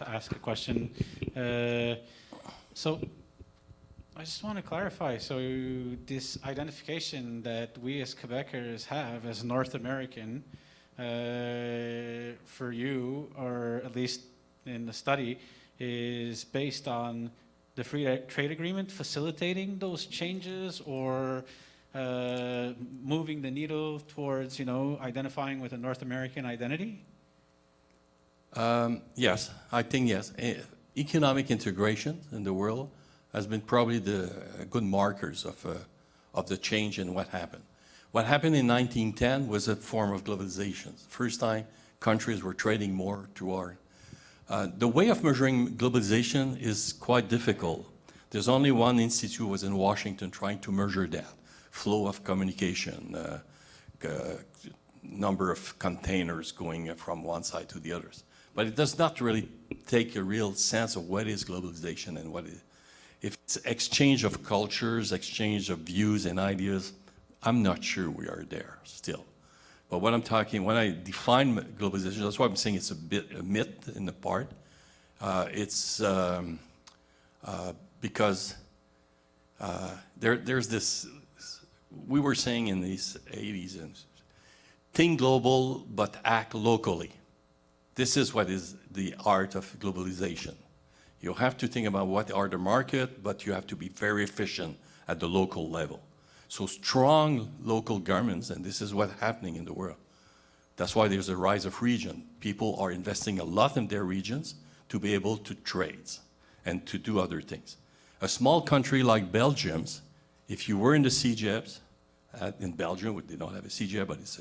ask a question. So I just want to clarify. So this identification that we as Quebecers have as North American, for you, or at least in the study, is based on the free trade agreement facilitating those changes, or moving the needle towards, identifying with a North American identity? Yes, I think yes. Economic integration in the world has been probably the good markers of the change in what happened. What happened in 1910 was a form of globalization. First time countries were trading more to our. The way of measuring globalization is quite difficult. There's only one institute was in Washington trying to measure that. Flow of communication, number of containers going from one side to the others. But it does not really take a real sense of what is globalization and what is. If it's exchange of cultures, exchange of views and ideas, I'm not sure we are there still. But what I'm talking, when I define globalization, that's why I'm saying it's a bit a myth in the part. It's because there's this. We were saying in these 80s, think global but act locally. This is what is the art of globalization. You have to think about what are the market, but you have to be very efficient at the local level. So strong local governments, and this is what's happening in the world. That's why there's a rise of region. People are investing a lot in their regions to be able to trade and to do other things. A small country like Belgium's, if you were in the CEVAS, in Belgium, they don't have a CEVAS, but it's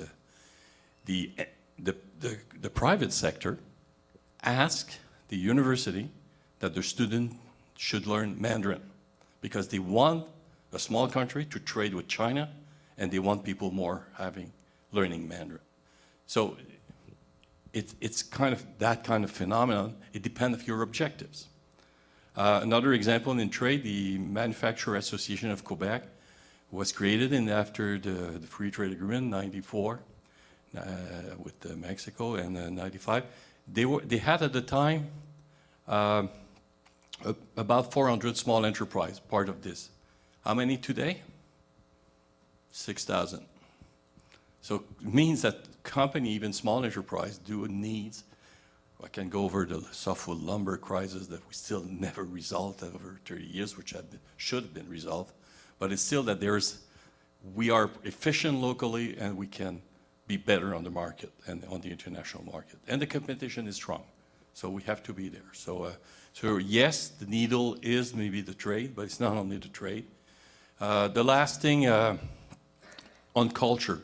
the private sector ask the university that the student should learn Mandarin because they want a small country to trade with China, and they want people more learning Mandarin. So it's kind of that kind of phenomenon. It depends on your objectives. Another example in trade, the Manufacturer Association of Quebec was created after the Free Trade Agreement in 94 with Mexico, and 95. They had at the time about 400 small enterprise part of this. How many today? 6,000. So it means that company, even small enterprise, do needs. I can go over the softwood lumber crisis that we still never resolved over 30 years, which should have been resolved. But it's still that we are efficient locally, and we can be better on the market and on the international market. And the competition is strong, so we have to be there. So yes, the needle is maybe the trade, but it's not only the trade. The last thing on culture,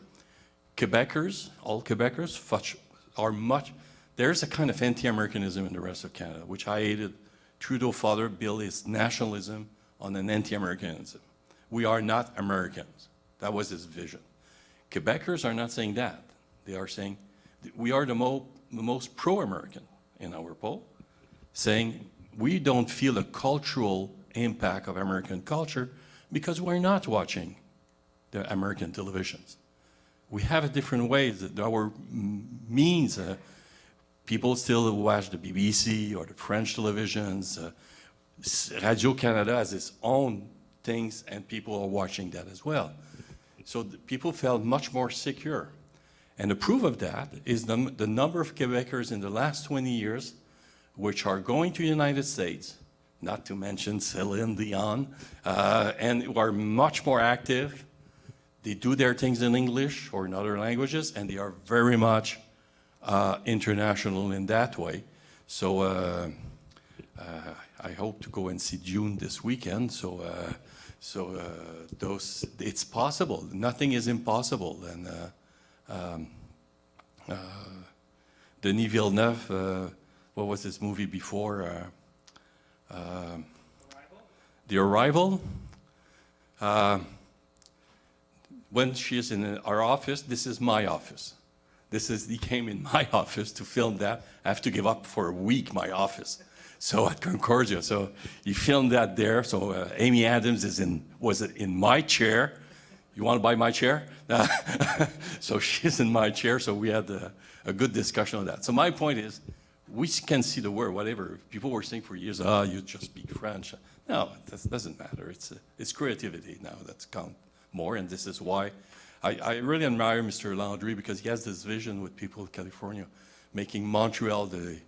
Quebecers, all Quebecers are much. There's a kind of anti-Americanism in the rest of Canada, which I hated. Trudeau father built his nationalism on an anti-Americanism. We are not Americans. That was his vision. Quebecers are not saying that. They are saying we are the most pro-American in our poll, saying we don't feel a cultural impact of American culture because we're not watching the American televisions. We have a different way. Our means, people still watch the BBC or the French televisions. Radio-Canada has its own things, and people are watching that as well. So people felt much more secure. And the proof of that is the number of Quebecers in the last 20 years which are going to the United States, not to mention Celine Dion, and who are much more active. They do their things in English or in other languages, and they are very much international in that way. So I hope to go and see June this weekend. It's possible. Nothing is impossible. And Denis Villeneuve what was this movie before? The Arrival. When she is in our office, this is my office. He came in my office to film that. I have to give up for a week my office. So at Concordia, so he filmed that there. So Amy Adams was in my chair. You want to buy my chair? So she's in my chair. So we had a good discussion on that. So my point is, we can see the word, whatever. People were saying for years, you just speak French. No, that doesn't matter. It's creativity now that's count more, and this is why I really admire Mr. Landry, because he has this vision with people in California, making Montreal the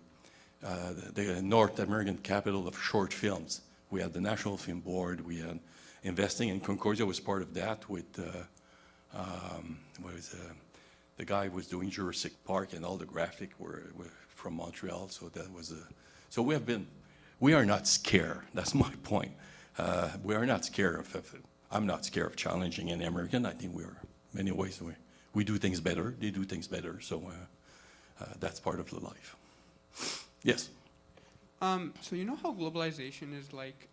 North American capital of short films. We had the National Film Board. We had investing, and Concordia was part of that with the guy who was doing Jurassic Park, and all the graphic were from Montreal. So that was so we are not scared. That's my point. We are not scared of. I'm not scared of challenging any American. I think we are, many ways, we do things better. They do things better. So that's part of the life. Yes. So you know how globalization is like,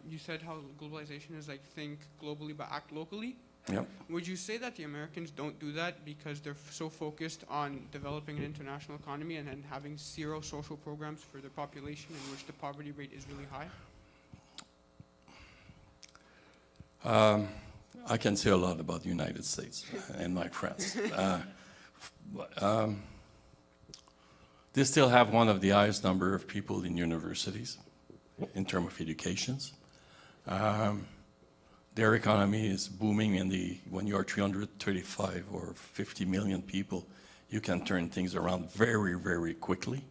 you said how globalization is like think globally but act locally? Yep. Would you say that the Americans don't do that because they're so focused on developing an international economy and having zero social programs for their population, in which the poverty rate is really high? I can say a lot about the United States and my friends. They still have one of the highest number of people in universities in terms of educations. Their economy is booming when you are 335 or 50 million people, you can turn things around very, very quickly.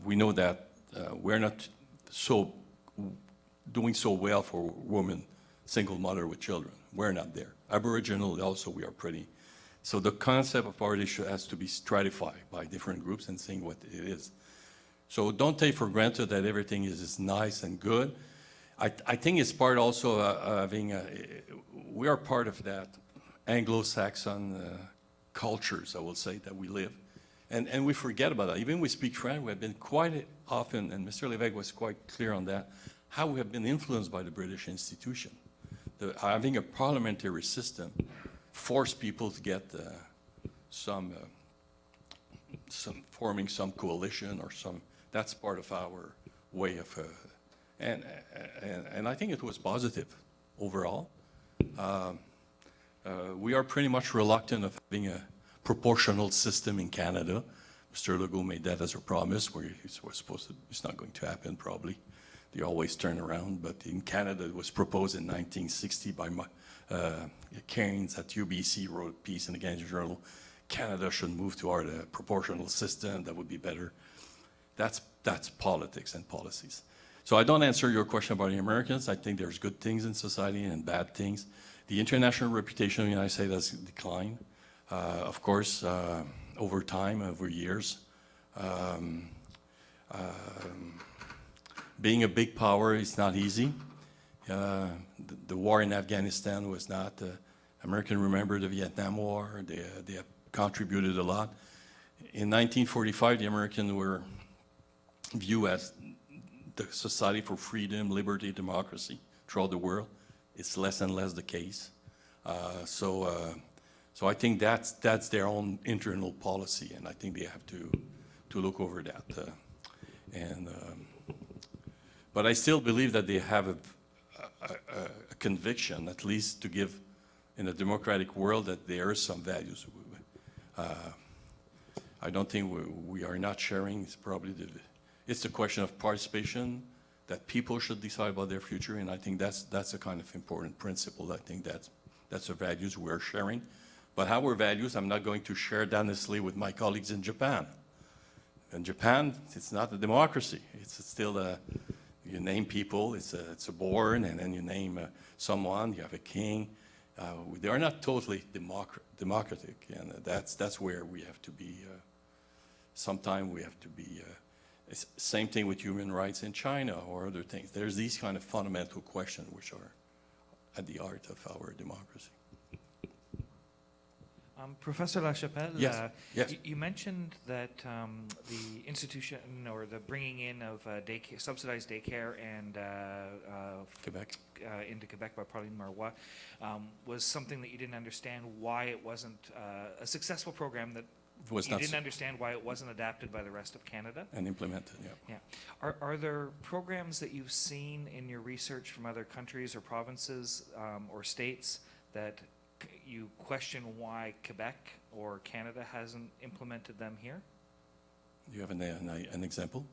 We know that we're not doing so well for women, single mother with children. We're not there. Aboriginal also, we are pretty. So the concept of poverty has to be stratified by different groups and seeing what it is. So don't take for granted that everything is nice and good. I think it's part also having, we are part of that Anglo-Saxon cultures, I will say, that we live. And we forget about that. Even we speak French, we have been quite often, and Mr. Lévesque was quite clear on that, how we have been influenced by the British institution. Having a parliamentary system forced people to get forming some coalition or that's part of our way of, and I think it was positive overall. We are pretty much reluctant of having a proportional system in Canada. Mr. Legault made that as a promise, where it's not going to happen probably. They always turn around, but in Canada it was proposed in 1960 by Keynes at UBC, wrote a piece in the Canadian Journal. Canada should move toward a proportional system, that would be better. That's politics and policies. So I don't answer your question about the Americans. I think there's good things in society and bad things. The international reputation of the United States has declined, of course, over time, over years. Being a big power is not easy. The war in Afghanistan was not, Americans remember the Vietnam War, they have contributed a lot. In 1945, the Americans were viewed as the society for freedom, liberty, democracy throughout the world. It's less and less the case. So I think that's their own internal policy, and I think they have to look over that. But I still believe that they have a conviction, at least to give in a democratic world, that there are some values. I don't think we are not sharing. It's probably it's a question of participation, that people should decide about their future, and I think that's a kind of important principle. I think that's the values we're sharing. But our values, I'm not going to share that honestly with my colleagues in Japan. In Japan, it's not a democracy. It's still you name people, it's a board, and then you name someone, you have a king. They are not totally democratic, and that's where we have to be, sometimes we have to be, same thing with human rights in China or other things. There's these kind of fundamental questions which are at the heart of our democracy. Professor Lachapelle, Yes, yes. You mentioned that the institution or the bringing in of subsidized daycare and Quebec. into Quebec by Pauline Marois was something that you didn't understand why it wasn't a successful program, that Was you not didn't su- understand why it wasn't adapted by the rest of Canada. and implemented, yeah. Yeah. Are there programs that you've seen in your research from other countries or provinces or states that you question why Quebec or Canada hasn't implemented them here? Do you have an example?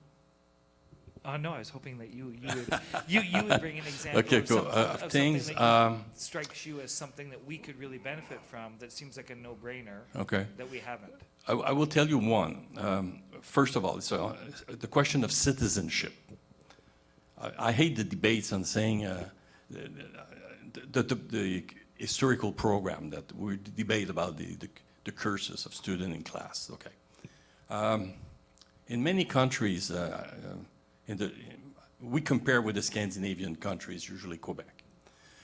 No, I was hoping that you would bring an example Okay, of, cool. of Things, something that strikes you as something that we could really benefit from, that seems like a no-brainer, Okay. that we haven't. I will tell you one. First of all, so the question of citizenship. I hate the debates on saying the historical program that we debate about the curses of student in class. Okay. In many countries, we compare with the Scandinavian countries, usually Quebec.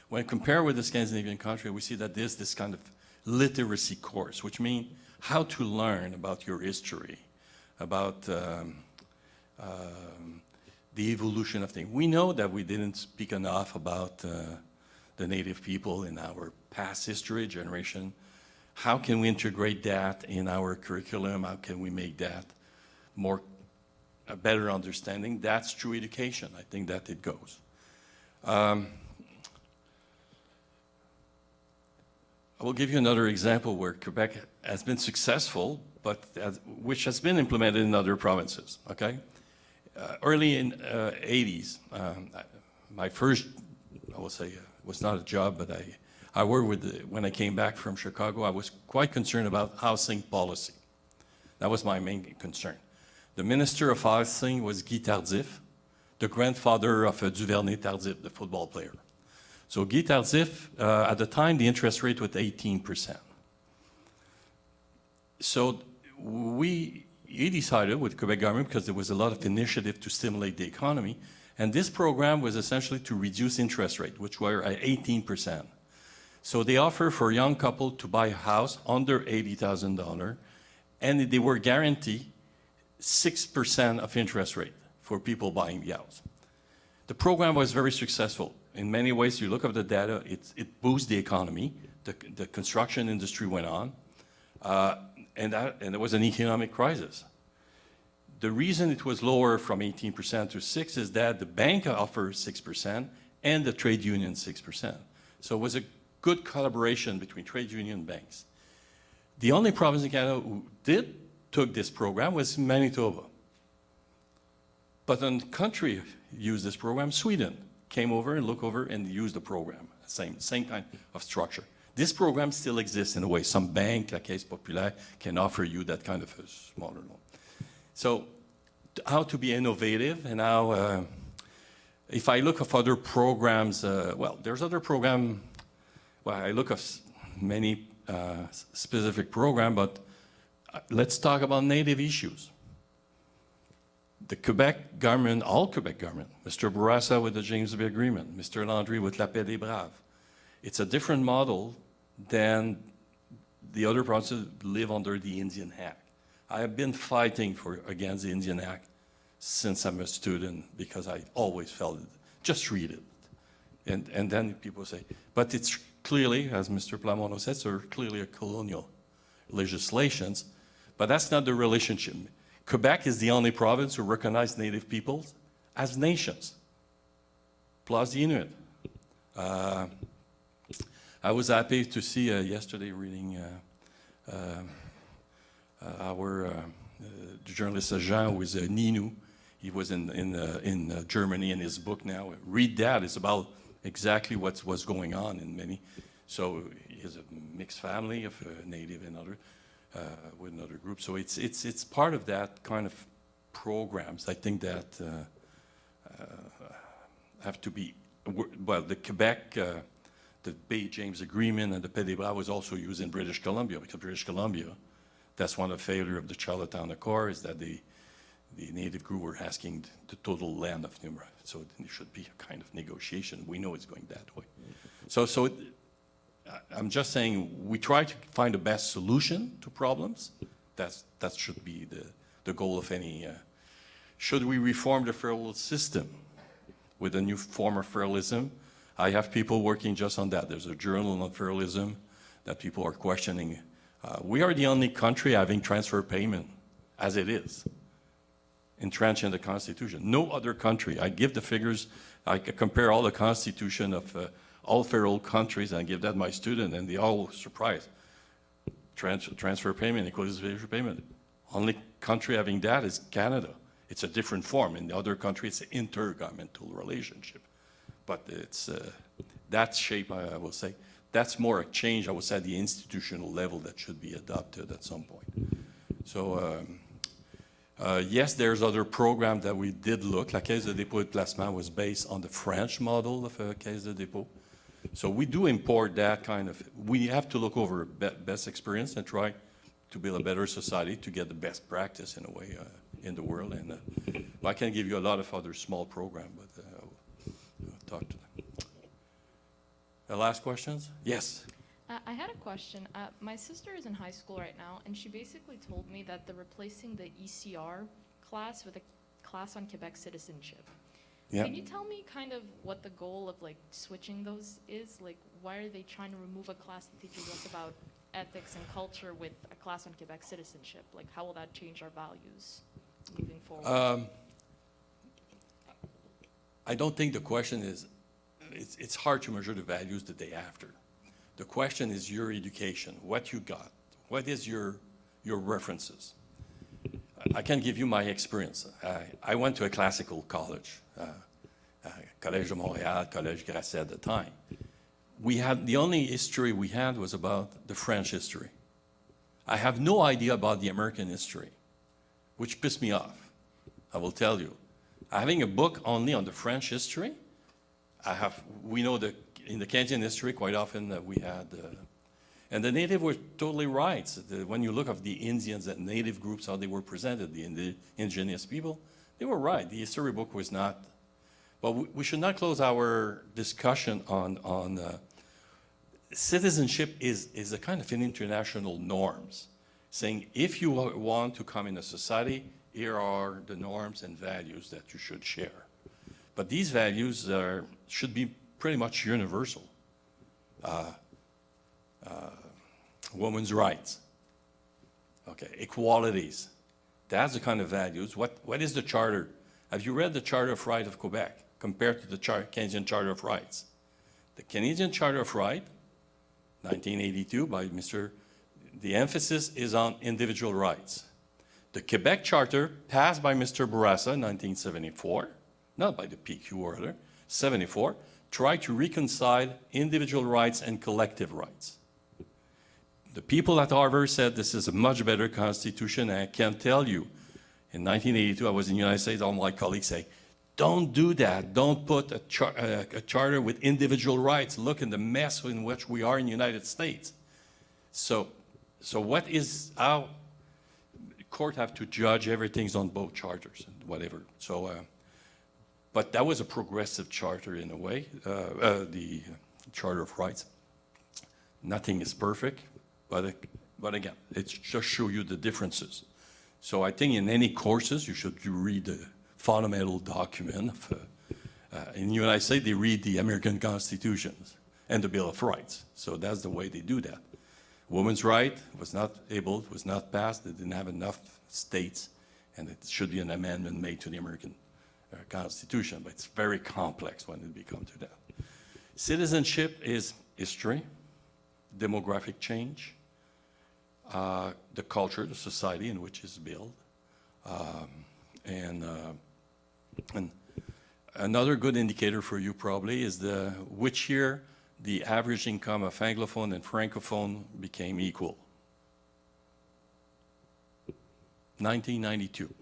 When compare with the Scandinavian country, we see that there's this kind of literacy course, which means how to learn about your history, about the evolution of things. We know that we didn't speak enough about the Native people in our past history, generation. How can we integrate that in our curriculum? How can we make that a better understanding? That's true education. I think that it goes. I will give you another example where Quebec has been successful, but which has been implemented in other provinces. Okay, early in 80s, my first, I will say, was not a job, but I worked with when I came back from Chicago. I was quite concerned about housing policy. That was my main concern. The Minister of Housing was Guy Tardif, the grandfather of Duvernay-Tardif, the football player. So Guy Tardif, at the time, the interest rate was 18%. So he decided with Quebec government, because there was a lot of initiative to stimulate the economy, and this program was essentially to reduce interest rate, which were at 18%. So they offer for a young couple to buy a house under $80,000, and they were guaranteed 6% of interest rate for people buying the house. The program was very successful. In many ways, you look at the data, it boosted the economy. The construction industry went on, and there was an economic crisis. The reason it was lower from 18% to 6% is that the bank offered 6% and the trade union 6%. So it was a good collaboration between trade union and banks. The only province in Canada who took this program was Manitoba. But the country used this program, Sweden came over and looked over and used the program. Same kind of structure. This program still exists in a way. Some bank, like Caisse Populaire, can offer you that kind of a smaller loan. So how to be innovative and how, if I look at other programs, well, there's other programs, well, I look at many specific programs, but let's talk about Native issues. The Quebec government, all Quebec government, Mr. Bourassa with the James Bay Agreement, Mr. Landry with La Paix des Braves. It's a different model than the other provinces live under the Indian Act. I have been fighting against the Indian Act since I'm a student because I always felt it. Just read it. And then people say, but it's clearly, as Mr. Plamono said, so clearly a colonial legislations, but that's not the relationship. Quebec is the only province who recognizes Native peoples as nations, plus the Inuit. I was happy to see yesterday reading our journalist Jean, who is a Ninu. He was in Germany in his book now. Read that. It's about exactly what's going on in many. So he has a mixed family of Native and other. With another group, so it's part of that kind of programs. I think that have to be well. The Quebec, the Bay James Agreement, and the Paix des Braves was also used in British Columbia, because British Columbia, that's one of the failure of the Charlottetown Accord, is that the Native group were asking the total land of New Brunswick. So there should be a kind of negotiation. We know it's going that way. So I'm just saying we try to find the best solution to problems. That should be the goal of any. Should we reform the federal system with a new form of federalism? I have people working just on that. There's a journal on federalism that people are questioning. We are the only country having transfer payment as it is, entrenched in the Constitution. No other country. I give the figures, I compare all the Constitution of all federal countries, and I give that to my student, and they all surprised. Transfer payment equals transfer payment. Only country having that is Canada. It's a different form. In the other countries, it's an intergovernmental relationship. But it's that shape, I will say, that's more a change, I would say, at the institutional level that should be adopted at some point. So, yes, there's other programs that we did look. La Caisse de dépôt et de placement was based on the French model of a Caisse de dépôt. So we do import that kind of, we have to look over best experience and try to build a better society to get the best practice in a way in the world. And I can give you a lot of other small programs, but I'll talk to them. Last questions? Yes. I had a question. My sister is in high school right now, and she basically told me that they're replacing the ECR class with a class on Quebec citizenship. Yeah. Can you tell me kind of what the goal of like switching those is? Like, why are they trying to remove a class that teaches us about ethics and culture with a class on Quebec citizenship? Like, how will that change our values moving forward? I don't think the question is, it's hard to measure the values the day after. The question is your education, what you got, what is your references. I can give you my experience. I went to a classical college, Collège de Montréal, Collège Grasset at the time. We had, the only history we had was about the French history. I have no idea about the American history, which pissed me off, I will tell you. Having a book only on the French history, we know that in the Canadian history, quite often we had, and the native were totally right. When you look at the Indians and native groups, how they were presented, the indigenous people, they were right. The history book was not, but we should not close our discussion on citizenship is a kind of an international norms, saying if you want to come in a society, here are the norms and values that you should share. But these values should be pretty much universal. Women's rights, okay, equalities. That's the kind of values. What is the Charter? Have you read the Charter of Rights of Quebec compared to the Canadian Charter of Rights? The Canadian Charter of Rights, 1982, by the emphasis is on individual rights. The Quebec Charter, passed by Mr. Bourassa in 1974, not by the PQ or other, 74, tried to reconcile individual rights and collective rights. The people at Harvard said this is a much better constitution, and I can tell you, in 1982, I was in the United States, all my colleagues say, don't do that. Don't put a charter with individual rights. Look at the mess in which we are in the United States. So what is, how, court have to judge everything's on both charters and whatever. So, but that was a progressive charter in a way, the Charter of Rights. Nothing is perfect, but again, it just shows you the differences. So I think in any courses, you should read the fundamental document. In the United States, they read the American Constitution and the Bill of Rights. So that's the way they do that. Women's right was not passed. They didn't have enough states, and it should be an amendment made to the American Constitution, but it's very complex when it becomes to that. Citizenship is history, demographic change, the culture, the society in which it's built, and another good indicator for you probably is which year the average income of Anglophone and Francophone became equal. 1992.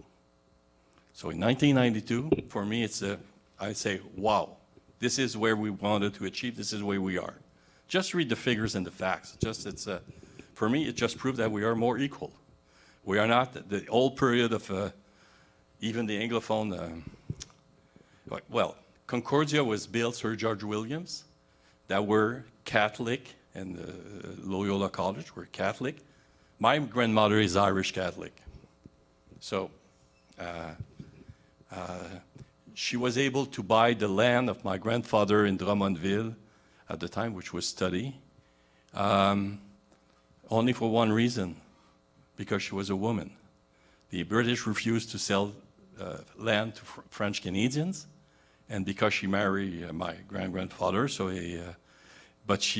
So in 1992, for me, I say, wow, this is where we wanted to achieve, this is where we are. Just read the figures and the facts. For me, it just proved that we are more equal. We are not the old period of even the Anglophone, well, Concordia was built, Sir George Williams, that were Catholic and Loyola College were Catholic. My grandmother is Irish Catholic. So she was able to buy the land of my grandfather in Drummondville at the time, which was study, only for one reason, because she was a woman. The British refused to sell land to French Canadians, and because she married my grandfather, so but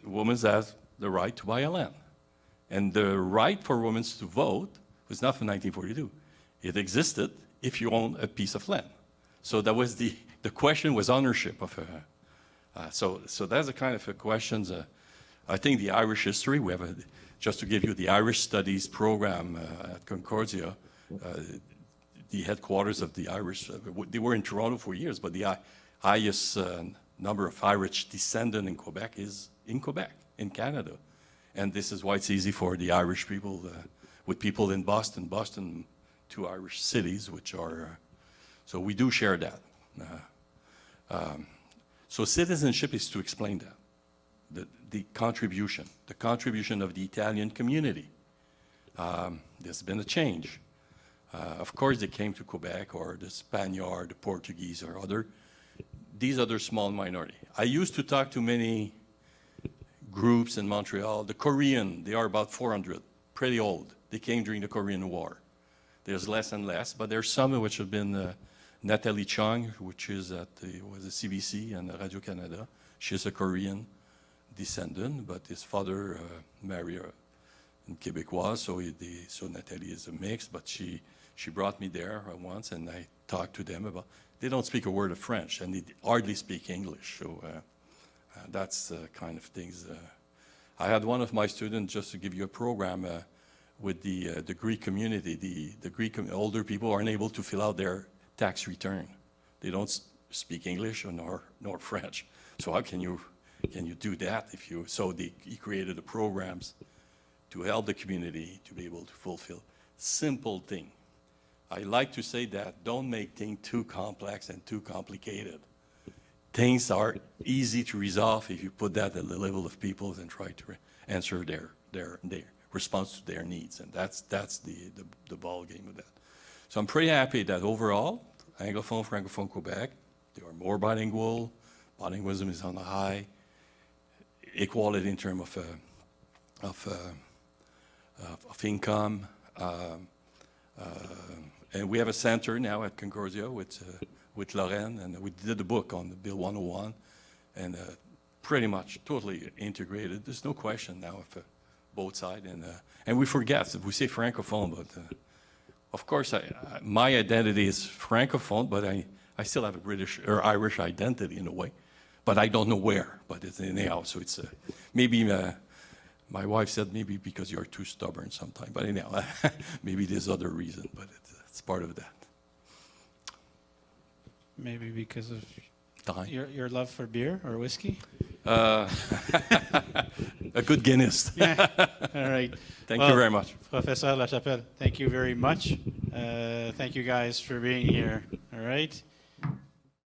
women have the right to buy a land. And the right for women to vote was not from 1942. It existed if you own a piece of land. So that was the question was ownership of so that's the kind of questions. I think the Irish history, we have just to give you the Irish Studies program at Concordia, the headquarters of the Irish, they were in Toronto for years, but the highest number of Irish descendants in Quebec is in Quebec, in Canada. And this is why it's easy for the Irish people, with people in Boston, two Irish cities, which are, so we do share that. So citizenship is to explain that, the contribution of the Italian community. There's been a change. Of course, they came to Quebec, or the Spaniard, the Portuguese, or these other small minority. I used to talk to many groups in Montreal. The Korean, they are about 400, pretty old. They came during the Korean War. There's less and less, but there's some which have been Nathalie Chung, which is at was a CBC and Radio Canada. She's a Korean descendant, but his father married a Québécois, so Nathalie is a mix, but she brought me there once, and I talked to them about, they don't speak a word of French, and they hardly speak English, so that's kind of things. I had one of my students, just to give you a program, with the Greek community. The Greek older people aren't able to fill out their tax return. They don't speak English nor French. So how can you do that if you? So he created the programs to help the community to be able to fulfill simple thing. I like to say that don't make things too complex and too complicated. Things are easy to resolve if you put that at the level of people and try to answer their response to their needs, and that's the ball game of that. So I'm pretty happy that overall, Anglophone, Francophone Quebec, they are more bilingual. Bilingualism is on the high. Equality in terms of income, and we have a center now at Concordia with Lorraine, and we did a book on the Bill 101, and pretty much totally integrated. There's no question now of both sides, and we forget, we say Francophone, but of course my identity is Francophone, but I still have a British or Irish identity in a way, but I don't know where, but it's anyhow, so it's maybe my wife said maybe because you're too stubborn sometimes, but anyhow, maybe there's other reason, but it's part of that. Maybe because of Time. your love for beer or whiskey? A good Guinness. Yeah. All right. Thank you very much. Professor Lachapelle, thank you very much. Thank you guys for being here. All right.